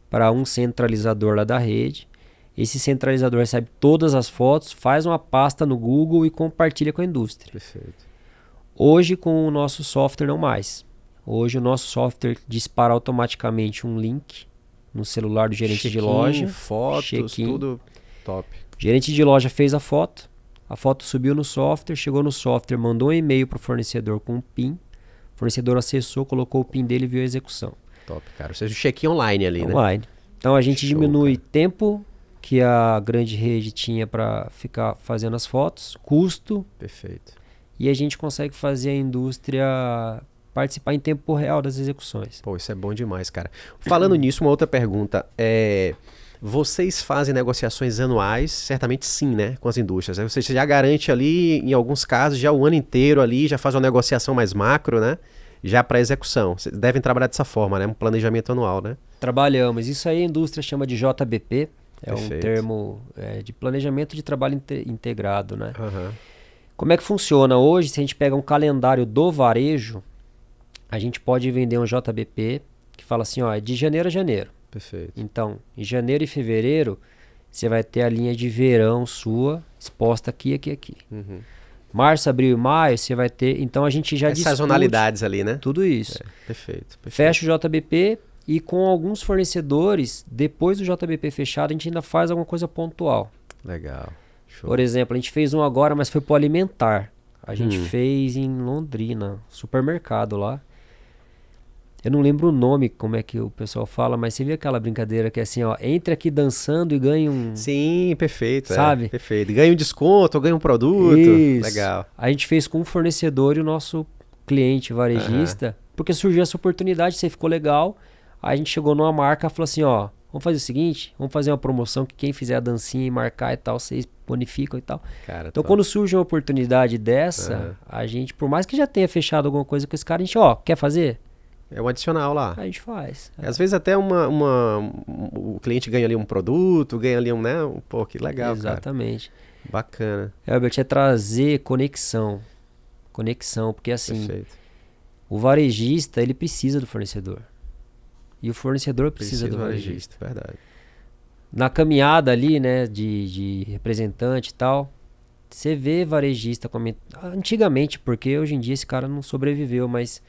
para um centralizador lá da rede. Esse centralizador recebe todas as fotos, faz uma pasta no Google e compartilha com a indústria. Perfeito. Hoje com o nosso software não mais. Hoje o nosso software dispara automaticamente um link no celular do gerente de loja. Fotos, tudo top. O gerente de loja fez a foto subiu no software, chegou no software, mandou um e-mail para o fornecedor com o PIN, o fornecedor acessou, colocou o PIN dele e viu a execução. Top, cara. Ou seja, o check-in online ali, né? Online. Então a gente diminui cara. tempo que a grande rede tinha para ficar fazendo as fotos, custo. Perfeito. E a gente consegue fazer a indústria participar em tempo real das execuções. Pô, isso é bom demais, cara. Falando nisso, uma outra pergunta. Vocês fazem negociações anuais? Certamente sim, né? Com as indústrias. Aí você já garante ali, em alguns casos, já o ano inteiro ali, já faz uma negociação mais macro, né? Já para execução. Vocês devem trabalhar dessa forma, né? Um planejamento anual, né? Trabalhamos. Isso aí a indústria chama de JBP. É Perfeito. um termo de planejamento de trabalho integrado, né? Uhum. Como é que funciona? Hoje, se a gente pega um calendário do varejo, a gente pode vender um JBP que fala assim, ó, é de janeiro a janeiro. Perfeito. Então, em janeiro e fevereiro, você vai ter a linha de verão sua exposta aqui, aqui, aqui. Uhum. Março, abril e maio, você vai ter... Então, a gente já discute sazonalidades ali, né? tudo isso. Perfeito. Fecha o JBP e com alguns fornecedores, depois do JBP fechado, a gente ainda faz alguma coisa pontual. Legal. Show. Por exemplo, a gente fez um agora, mas foi pro alimentar. A gente fez em Londrina, supermercado lá. Eu não lembro o nome, como é que o pessoal fala, mas você viu aquela brincadeira que é assim, ó, entre aqui dançando e ganha um... Sim, perfeito. Sabe? Perfeito. Ganha um desconto, ganha um produto. Isso. Legal. A gente fez com o fornecedor e o nosso cliente varejista, porque surgiu essa oportunidade, você ficou legal. Aí a gente chegou numa marca e falou assim, ó, vamos fazer o seguinte, vamos fazer uma promoção que quem fizer a dancinha e marcar e tal, vocês bonificam e tal. Cara, Então top. quando surge uma oportunidade dessa, a gente, por mais que já tenha fechado alguma coisa com esse cara, a gente, ó, quer fazer? É um adicional lá. A gente faz. Às vezes até o cliente ganha ali um produto, ganha ali né? Pô, que legal, Exatamente. cara. Bacana. Herbert, é trazer conexão. Conexão, porque assim, Perfeito. o varejista, ele precisa do fornecedor. E o fornecedor precisa do varejista. Verdade. Na caminhada ali, né, de representante e tal, você vê varejista antigamente, porque hoje em dia esse cara não sobreviveu, mas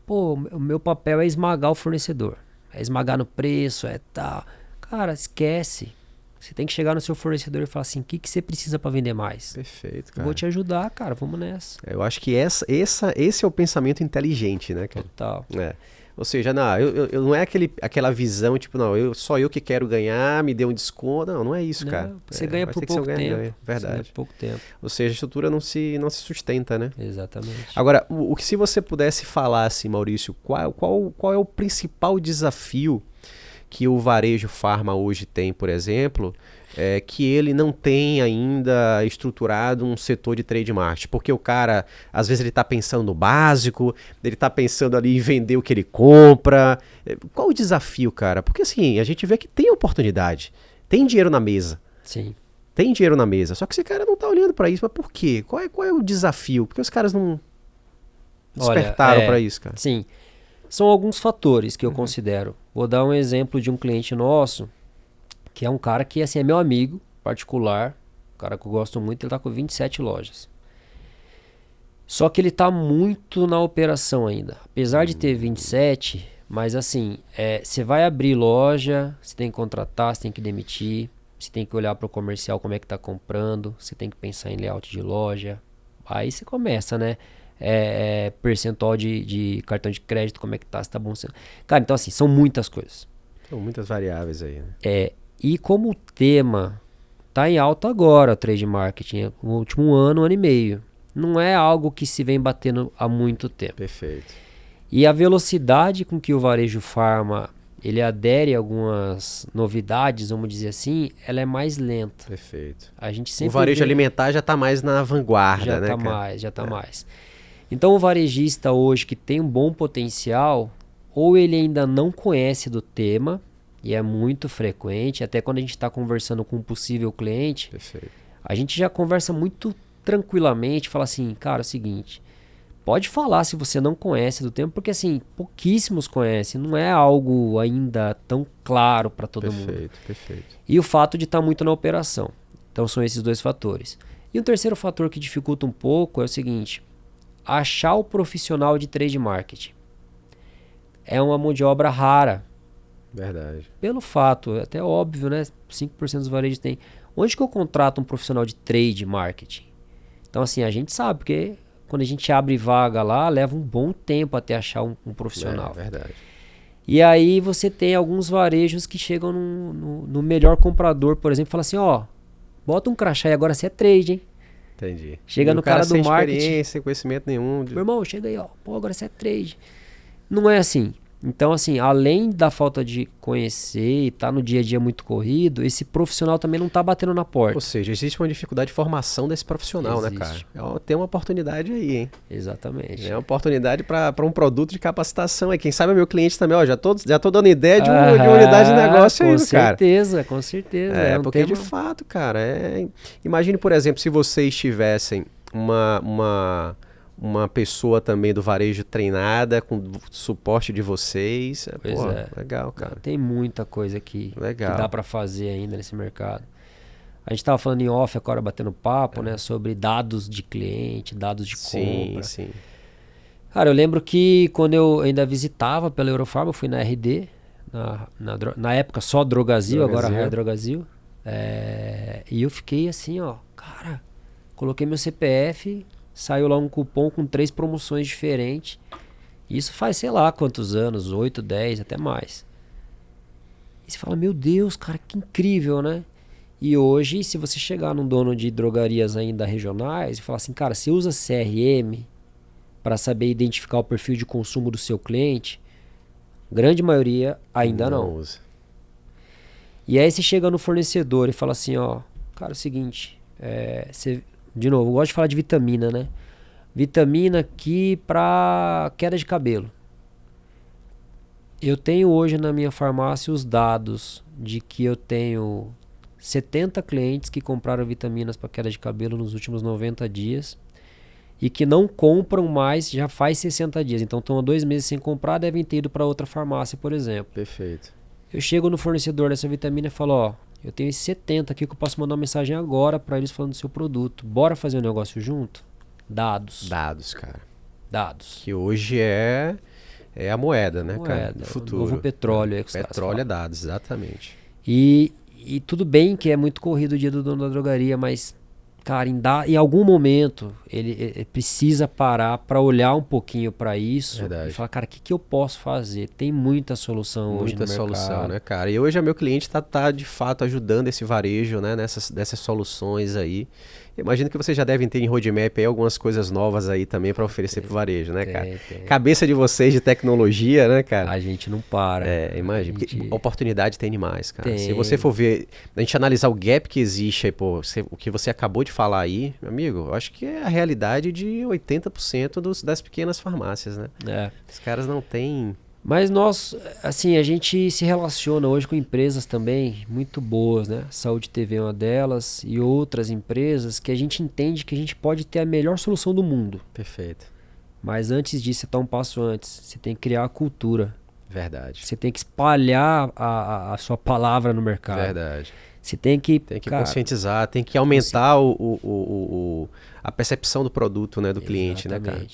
pô, o meu papel é esmagar o fornecedor. É esmagar no preço, é tal. Cara, esquece. Você tem que chegar no seu fornecedor e falar assim, o que você precisa para vender mais? Perfeito, cara. Eu vou te ajudar, cara, vamos nessa. Eu acho que esse é o pensamento inteligente, né, cara? Total. Ou seja, não, eu não é aquela visão, tipo, não, só eu que quero ganhar, me dê um desconto. Não, não é isso, Não, cara. você ganha por pouco tempo. Verdade. Você ganha por pouco tempo. Ou seja, a estrutura não se sustenta, né? Exatamente. Agora, o que se você pudesse falar, assim, Maurício, qual é o principal desafio que o varejo farma hoje tem, por exemplo, que ele não tem ainda estruturado um setor de trade marketing? Porque o cara, às vezes ele está pensando no básico, ele está pensando ali em vender o que ele compra. Qual o desafio, cara? Porque assim, a gente vê que tem oportunidade, tem dinheiro na mesa. Sim. Tem dinheiro na mesa, só que esse cara não está olhando para isso. Mas por quê? Qual é o desafio? Porque os caras não despertaram para isso, cara. Sim. São alguns fatores que eu considero. Vou dar um exemplo de um cliente nosso, que é um cara que assim, é meu amigo particular, um cara que eu gosto muito, ele está com 27 lojas. Só que ele está muito na operação ainda. Apesar de ter 27, mas assim, você vai abrir loja, você tem que contratar, você tem que demitir, você tem que olhar para o comercial como é que está comprando, você tem que pensar em layout de loja. Aí você começa, né? Percentual de cartão de crédito, como é que tá, se tá bom. Cara, então assim, são muitas coisas. São muitas variáveis aí, né? E como o tema tá em alta agora, o trade marketing, no último ano e meio, não é algo que se vem batendo há muito tempo. Perfeito. E a velocidade com que o varejo farma, ele adere a algumas novidades, vamos dizer assim, ela é mais lenta. Perfeito. A gente sempre o varejo alimentar já tá mais na vanguarda, né, cara? Já tá mais. Então o varejista hoje que tem um bom potencial, ou ele ainda não conhece do tema, e é muito frequente, até quando a gente está conversando com um possível cliente, Perfeito. A gente já conversa muito tranquilamente, fala assim, cara, é o seguinte, pode falar se você não conhece do tema, porque assim, pouquíssimos conhecem, não é algo ainda tão claro para todo mundo. Perfeito. E o fato de estar muito na operação. Então são esses dois fatores. E o terceiro fator que dificulta um pouco é o seguinte, achar o profissional de trade marketing. É uma mão de obra rara. Verdade. Pelo fato, é até óbvio, né? 5% dos varejos tem. Onde que eu contrato um profissional de trade marketing? Então, assim, a gente sabe, porque quando a gente abre vaga lá, leva um bom tempo até achar um profissional. É verdade. E aí você tem alguns varejos que chegam no melhor comprador, por exemplo, e fala assim, ó, bota um crachá e agora você é trade, hein? Entendi. Chega E no o cara cara do sem marketing. experiência, sem conhecimento nenhum. Meu irmão, chega aí, ó. Pô, agora você é trade. Não é assim. Então, assim, além da falta de conhecer e tá no dia a dia muito corrido, esse profissional também não tá batendo na porta. Ou seja, existe uma dificuldade de formação desse profissional, né, cara? Existe. Tem uma oportunidade aí, hein? Exatamente. É uma oportunidade para um produto de capacitação aí. Quem sabe é meu cliente também, ó. Já tô dando ideia de uma unidade de negócio aí, cara. Com certeza. É, um porque tema... de fato, cara, imagine, por exemplo, se vocês tivessem uma pessoa também do varejo treinada com suporte de vocês. Pois Pô, é. legal, cara. Tem muita coisa que Legal. dá para fazer ainda nesse mercado. A gente estava falando em off agora, batendo papo, né, sobre dados de cliente, dados de compra. Sim. Cara, eu lembro que quando eu ainda visitava pela Eurofarma, eu fui na RD, na época só Drogazil, agora é Drogazil. E eu fiquei assim, ó, cara, coloquei meu CPF, saiu lá um cupom com 3 promoções diferentes. Isso faz, sei lá quantos anos, 8, 10, até mais. E você fala, meu Deus, cara, que incrível, né? E hoje, se você chegar num dono de drogarias ainda regionais e falar assim, cara, você usa CRM para saber identificar o perfil de consumo do seu cliente? Grande maioria ainda não. Usa. E aí você chega no fornecedor e fala assim, ó, cara, é o seguinte, de novo, eu gosto de falar de vitamina, né? Vitamina aqui para queda de cabelo. Eu tenho hoje na minha farmácia os dados de que eu tenho 70 clientes que compraram vitaminas para queda de cabelo nos últimos 90 dias e que não compram mais já faz 60 dias. Então estão há 2 meses sem comprar, devem ter ido para outra farmácia, por exemplo. Perfeito. Eu chego no fornecedor dessa vitamina e falo, ó, eu tenho esses 70 aqui que eu posso mandar uma mensagem agora para eles falando do seu produto. Bora fazer um negócio junto? Dados. Dados, cara. Dados. Que hoje é a moeda, né, cara? Do futuro. O novo petróleo. É que petróleo é dados, exatamente. E tudo bem que é muito corrido o dia do dono da drogaria, mas, cara, em algum momento ele precisa parar para olhar um pouquinho para isso. Verdade. E falar, cara, o que eu posso fazer? Tem muita solução hoje no mercado. Muita solução, né, cara? E hoje meu cliente tá de fato ajudando esse varejo, né, dessas soluções aí. Imagino que vocês já devem ter em roadmap aí algumas coisas novas aí também para oferecer pro varejo, né, cara? Tem. Cabeça de vocês de tecnologia, né, cara? A gente não para. Imagina. Porque oportunidade tem demais, cara. Tem. Se você for ver, a gente analisar o gap que existe aí, pô, o que você acabou de falar aí, meu amigo, eu acho que é a realidade de 80% das pequenas farmácias, né? Os caras não têm... Mas nós, assim, a gente se relaciona hoje com empresas também muito boas, né? Saúde TV é uma delas e outras empresas que a gente entende que a gente pode ter a melhor solução do mundo. Perfeito. Mas antes disso, você tá um passo antes. Você tem que criar a cultura. Verdade. Você tem que espalhar a sua palavra no mercado. Verdade. Você tem que... Cara, conscientizar, tem que aumentar a percepção do produto, né, do cliente, né, cara?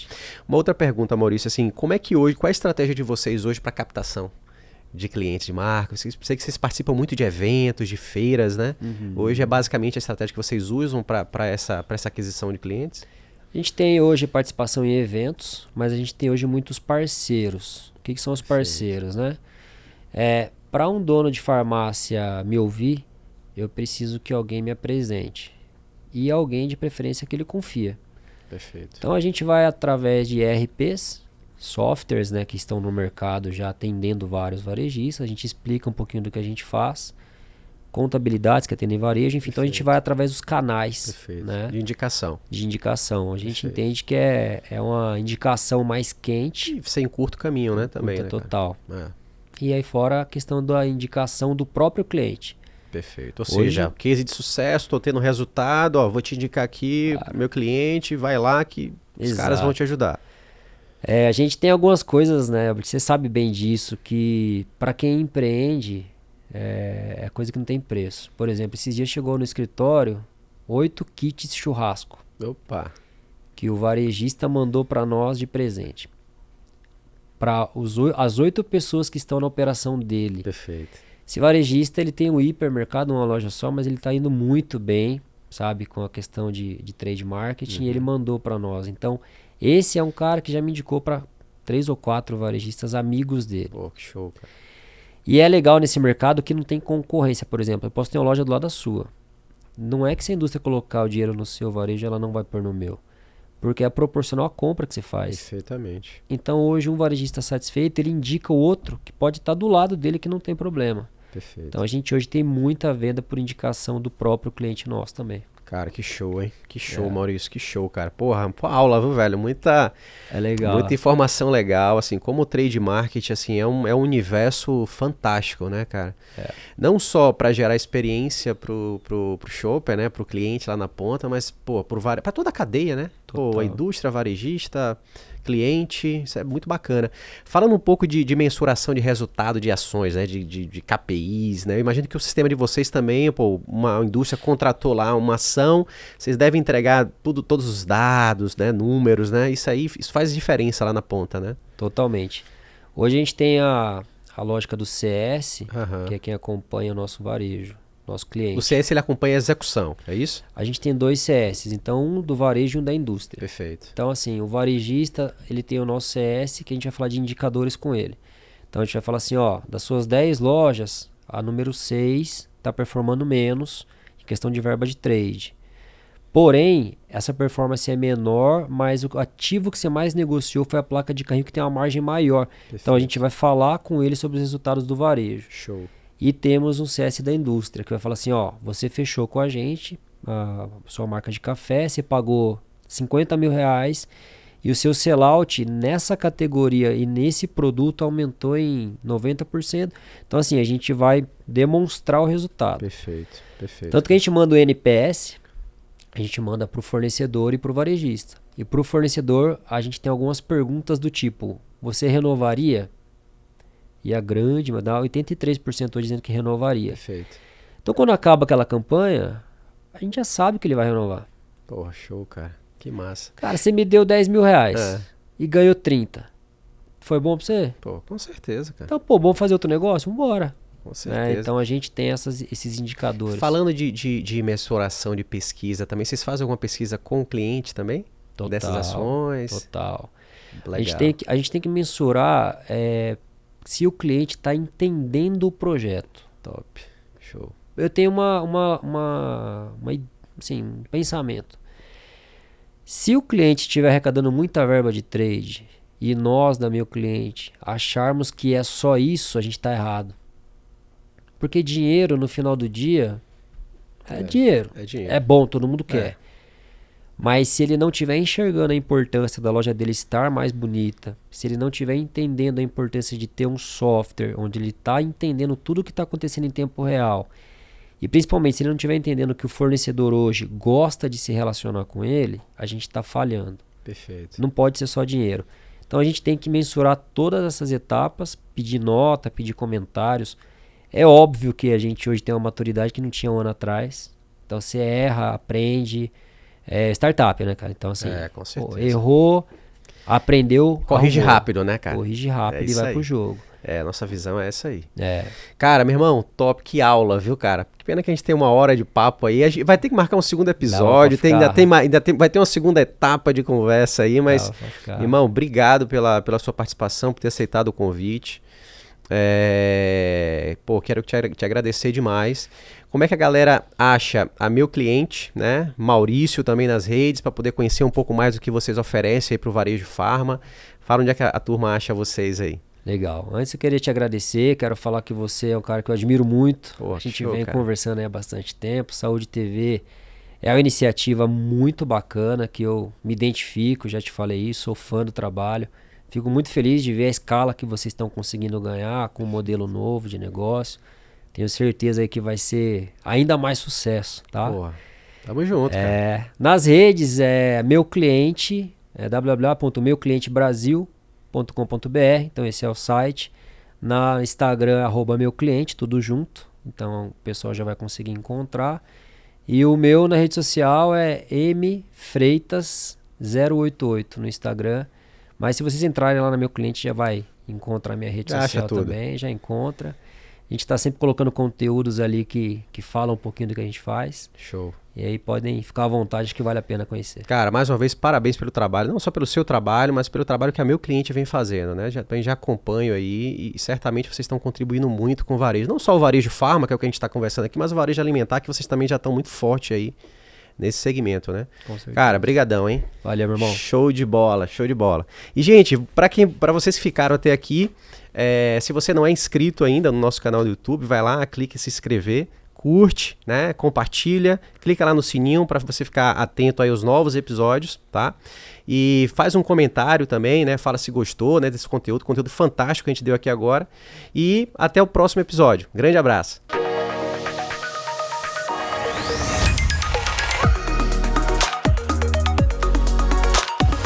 Uma outra pergunta, Maurício, assim, como é que hoje, qual é a estratégia de vocês hoje para captação de clientes de marca? Sei que vocês participam muito de eventos, de feiras, né? Hoje é basicamente a estratégia que vocês usam para essa aquisição de clientes? A gente tem hoje participação em eventos, mas a gente tem hoje muitos parceiros. O que são os parceiros, né? Para um dono de farmácia me ouvir, eu preciso que alguém me apresente. E alguém de preferência que ele confia. Perfeito. Então a gente vai através de ERPs, softwares, né, que estão no mercado já atendendo vários varejistas. A gente explica um pouquinho do que a gente faz. Contabilidades que atendem varejo. Enfim, então a gente vai através dos canais. Né, de indicação. De indicação. A gente entende que é uma indicação mais quente. E sem curto caminho, né? Também, né? Total. E aí fora a questão da indicação do próprio cliente. Perfeito. Ou seja, case de sucesso, estou tendo resultado, ó, vou te indicar aqui, meu cliente, vai lá que os caras vão te ajudar. A gente tem algumas coisas, né? Você sabe bem disso, que para quem empreende é coisa que não tem preço. Por exemplo, esses dias chegou no escritório 8 kits churrasco. Opa! Que o varejista mandou para nós de presente. para as 8 pessoas que estão na operação dele. Perfeito. Esse varejista, ele tem um hipermercado, uma loja só, mas ele está indo muito bem, sabe, com a questão de trade marketing, e ele mandou para nós. Então, esse é um cara que já me indicou para 3 ou 4 varejistas amigos dele. Pô, que show, cara. E é legal nesse mercado que não tem concorrência, por exemplo. Eu posso ter uma loja do lado da sua. Não é que se a indústria colocar o dinheiro no seu varejo, ela não vai pôr no meu. Porque é proporcional à compra que você faz. Perfeitamente. Então hoje um varejista satisfeito, ele indica o outro que pode estar do lado dele que não tem problema. Perfeito. Então a gente hoje tem muita venda por indicação do próprio cliente nosso também. Cara, que show, hein? Que show, Maurício, que show, cara. Porra, aula, viu, velho? Muita informação legal, assim, como o trade marketing, assim, é um universo fantástico, né, cara? Não só para gerar experiência pro shopper, né, pro cliente lá na ponta, mas, pô, pra toda a cadeia, né? Pô, a indústria, varejista, cliente, isso é muito bacana. Falando um pouco de mensuração de resultado de ações, né, de KPIs, né, eu imagino que o sistema de vocês também, pô, uma indústria contratou lá uma ação, vocês devem entregar todos os dados, né, números, né, isso faz diferença lá na ponta, né? Totalmente. Hoje a gente tem a lógica do CS, que é quem acompanha o nosso varejo, nosso cliente. O CS ele acompanha a execução, é isso? A gente tem 2 CS, então um do varejo e um da indústria. Perfeito. Então assim, o varejista, ele tem o nosso CS, que a gente vai falar de indicadores com ele. Então a gente vai falar assim, ó, das suas 10 lojas, a número 6 está performando menos em questão de verba de trade. Porém, essa performance é menor, mas o ativo que você mais negociou foi a placa de carrinho que tem uma margem maior. Perfeito. Então a gente vai falar com ele sobre os resultados do varejo. Show. E temos um CS da indústria, que vai falar assim, ó, você fechou com a gente, a sua marca de café, você pagou 50 mil reais e o seu sellout nessa categoria e nesse produto aumentou em 90%. Então assim, a gente vai demonstrar o resultado. Perfeito, perfeito. Tanto que a gente manda o NPS, a gente manda para o fornecedor e para o varejista. E para o fornecedor, a gente tem algumas perguntas do tipo, você renovaria? E a grande, mas dá 83% dizendo que renovaria. Perfeito. Então quando acaba aquela campanha, a gente já sabe que ele vai renovar. Porra, show, cara. Que massa. Cara, você me deu 10 mil reais e ganhou 30. Foi bom pra você? Pô, com certeza, cara. Então, pô, bom fazer outro negócio? Vambora. Com certeza. Então a gente tem esses indicadores. Falando de mensuração de pesquisa também, vocês fazem alguma pesquisa com o cliente também? Total. Dessas ações? Total. Legal. A gente tem que mensurar se o cliente está entendendo o projeto. Top. Show. Eu tenho assim, um pensamento. Se o cliente estiver arrecadando muita verba de trade e nós, da meu cliente, acharmos que é só isso, a gente está errado. Porque dinheiro, no final do dia, é dinheiro. É dinheiro. É bom, todo mundo quer. Mas se ele não estiver enxergando a importância da loja dele estar mais bonita, se ele não estiver entendendo a importância de ter um software onde ele está entendendo tudo o que está acontecendo em tempo real, e principalmente se ele não estiver entendendo que o fornecedor hoje gosta de se relacionar com ele, a gente está falhando. Perfeito. Não pode ser só dinheiro. Então a gente tem que mensurar todas essas etapas, pedir nota, pedir comentários. É óbvio que a gente hoje tem uma maturidade que não tinha um ano atrás. Então você erra, aprende. É startup, né, cara? Então, assim, com certeza. Errou, aprendeu. Corrige rápido, né, cara? Corrige rápido e vai pro jogo. Nossa visão é essa aí. É. Cara, meu irmão, top, que aula, viu, cara? Que pena que a gente tem 1 hora de papo aí. A gente vai ter que marcar um segundo episódio. Vai ter uma segunda etapa de conversa aí, mas, irmão, obrigado pela sua participação, por ter aceitado o convite. Quero te agradecer demais. Como é que a galera acha a meu cliente, né? Maurício também nas redes, para poder conhecer um pouco mais do que vocês oferecem aí pro Varejo Farma. Fala onde é que a turma acha vocês aí. Legal. Antes eu queria te agradecer, quero falar que você é um cara que eu admiro muito. Pô, a gente show, vem cara. conversando aí há bastante tempo. Saúde TV é uma iniciativa muito bacana que eu me identifico, já te falei isso, sou fã do trabalho. Fico muito feliz de ver a escala que vocês estão conseguindo ganhar com um modelo novo de negócio. Tenho certeza aí que vai ser ainda mais sucesso, tá? Porra, tamo junto, cara. Nas redes, meu cliente, www.meuclientebrasil.com.br, então esse é o site. Na Instagram, @meucliente, tudo junto. Então o pessoal já vai conseguir encontrar. E o meu na rede social é mfreitas088 no Instagram. Mas se vocês entrarem lá no meu cliente, já vai encontrar minha rede social também, já encontra. A gente está sempre colocando conteúdos ali que falam um pouquinho do que a gente faz. Show. E aí podem ficar à vontade que vale a pena conhecer. Cara, mais uma vez, parabéns pelo trabalho. Não só pelo seu trabalho, mas pelo trabalho que a meu cliente vem fazendo, né? Já acompanho aí e certamente vocês estão contribuindo muito com o varejo. Não só o varejo farma, que é o que a gente está conversando aqui, mas o varejo alimentar, que vocês também já estão muito forte aí nesse segmento, né? Com certeza. Cara, brigadão, hein? Valeu, meu irmão. Show de bola, show de bola. E, gente, para vocês que ficaram até aqui, se você não é inscrito ainda no nosso canal do YouTube, vai lá, clica em se inscrever, curte, né? Compartilha, clica lá no sininho para você ficar atento aí aos novos episódios, tá? E faz um comentário também, né? Fala se gostou, né, desse conteúdo fantástico que a gente deu aqui agora. E até o próximo episódio. Grande abraço.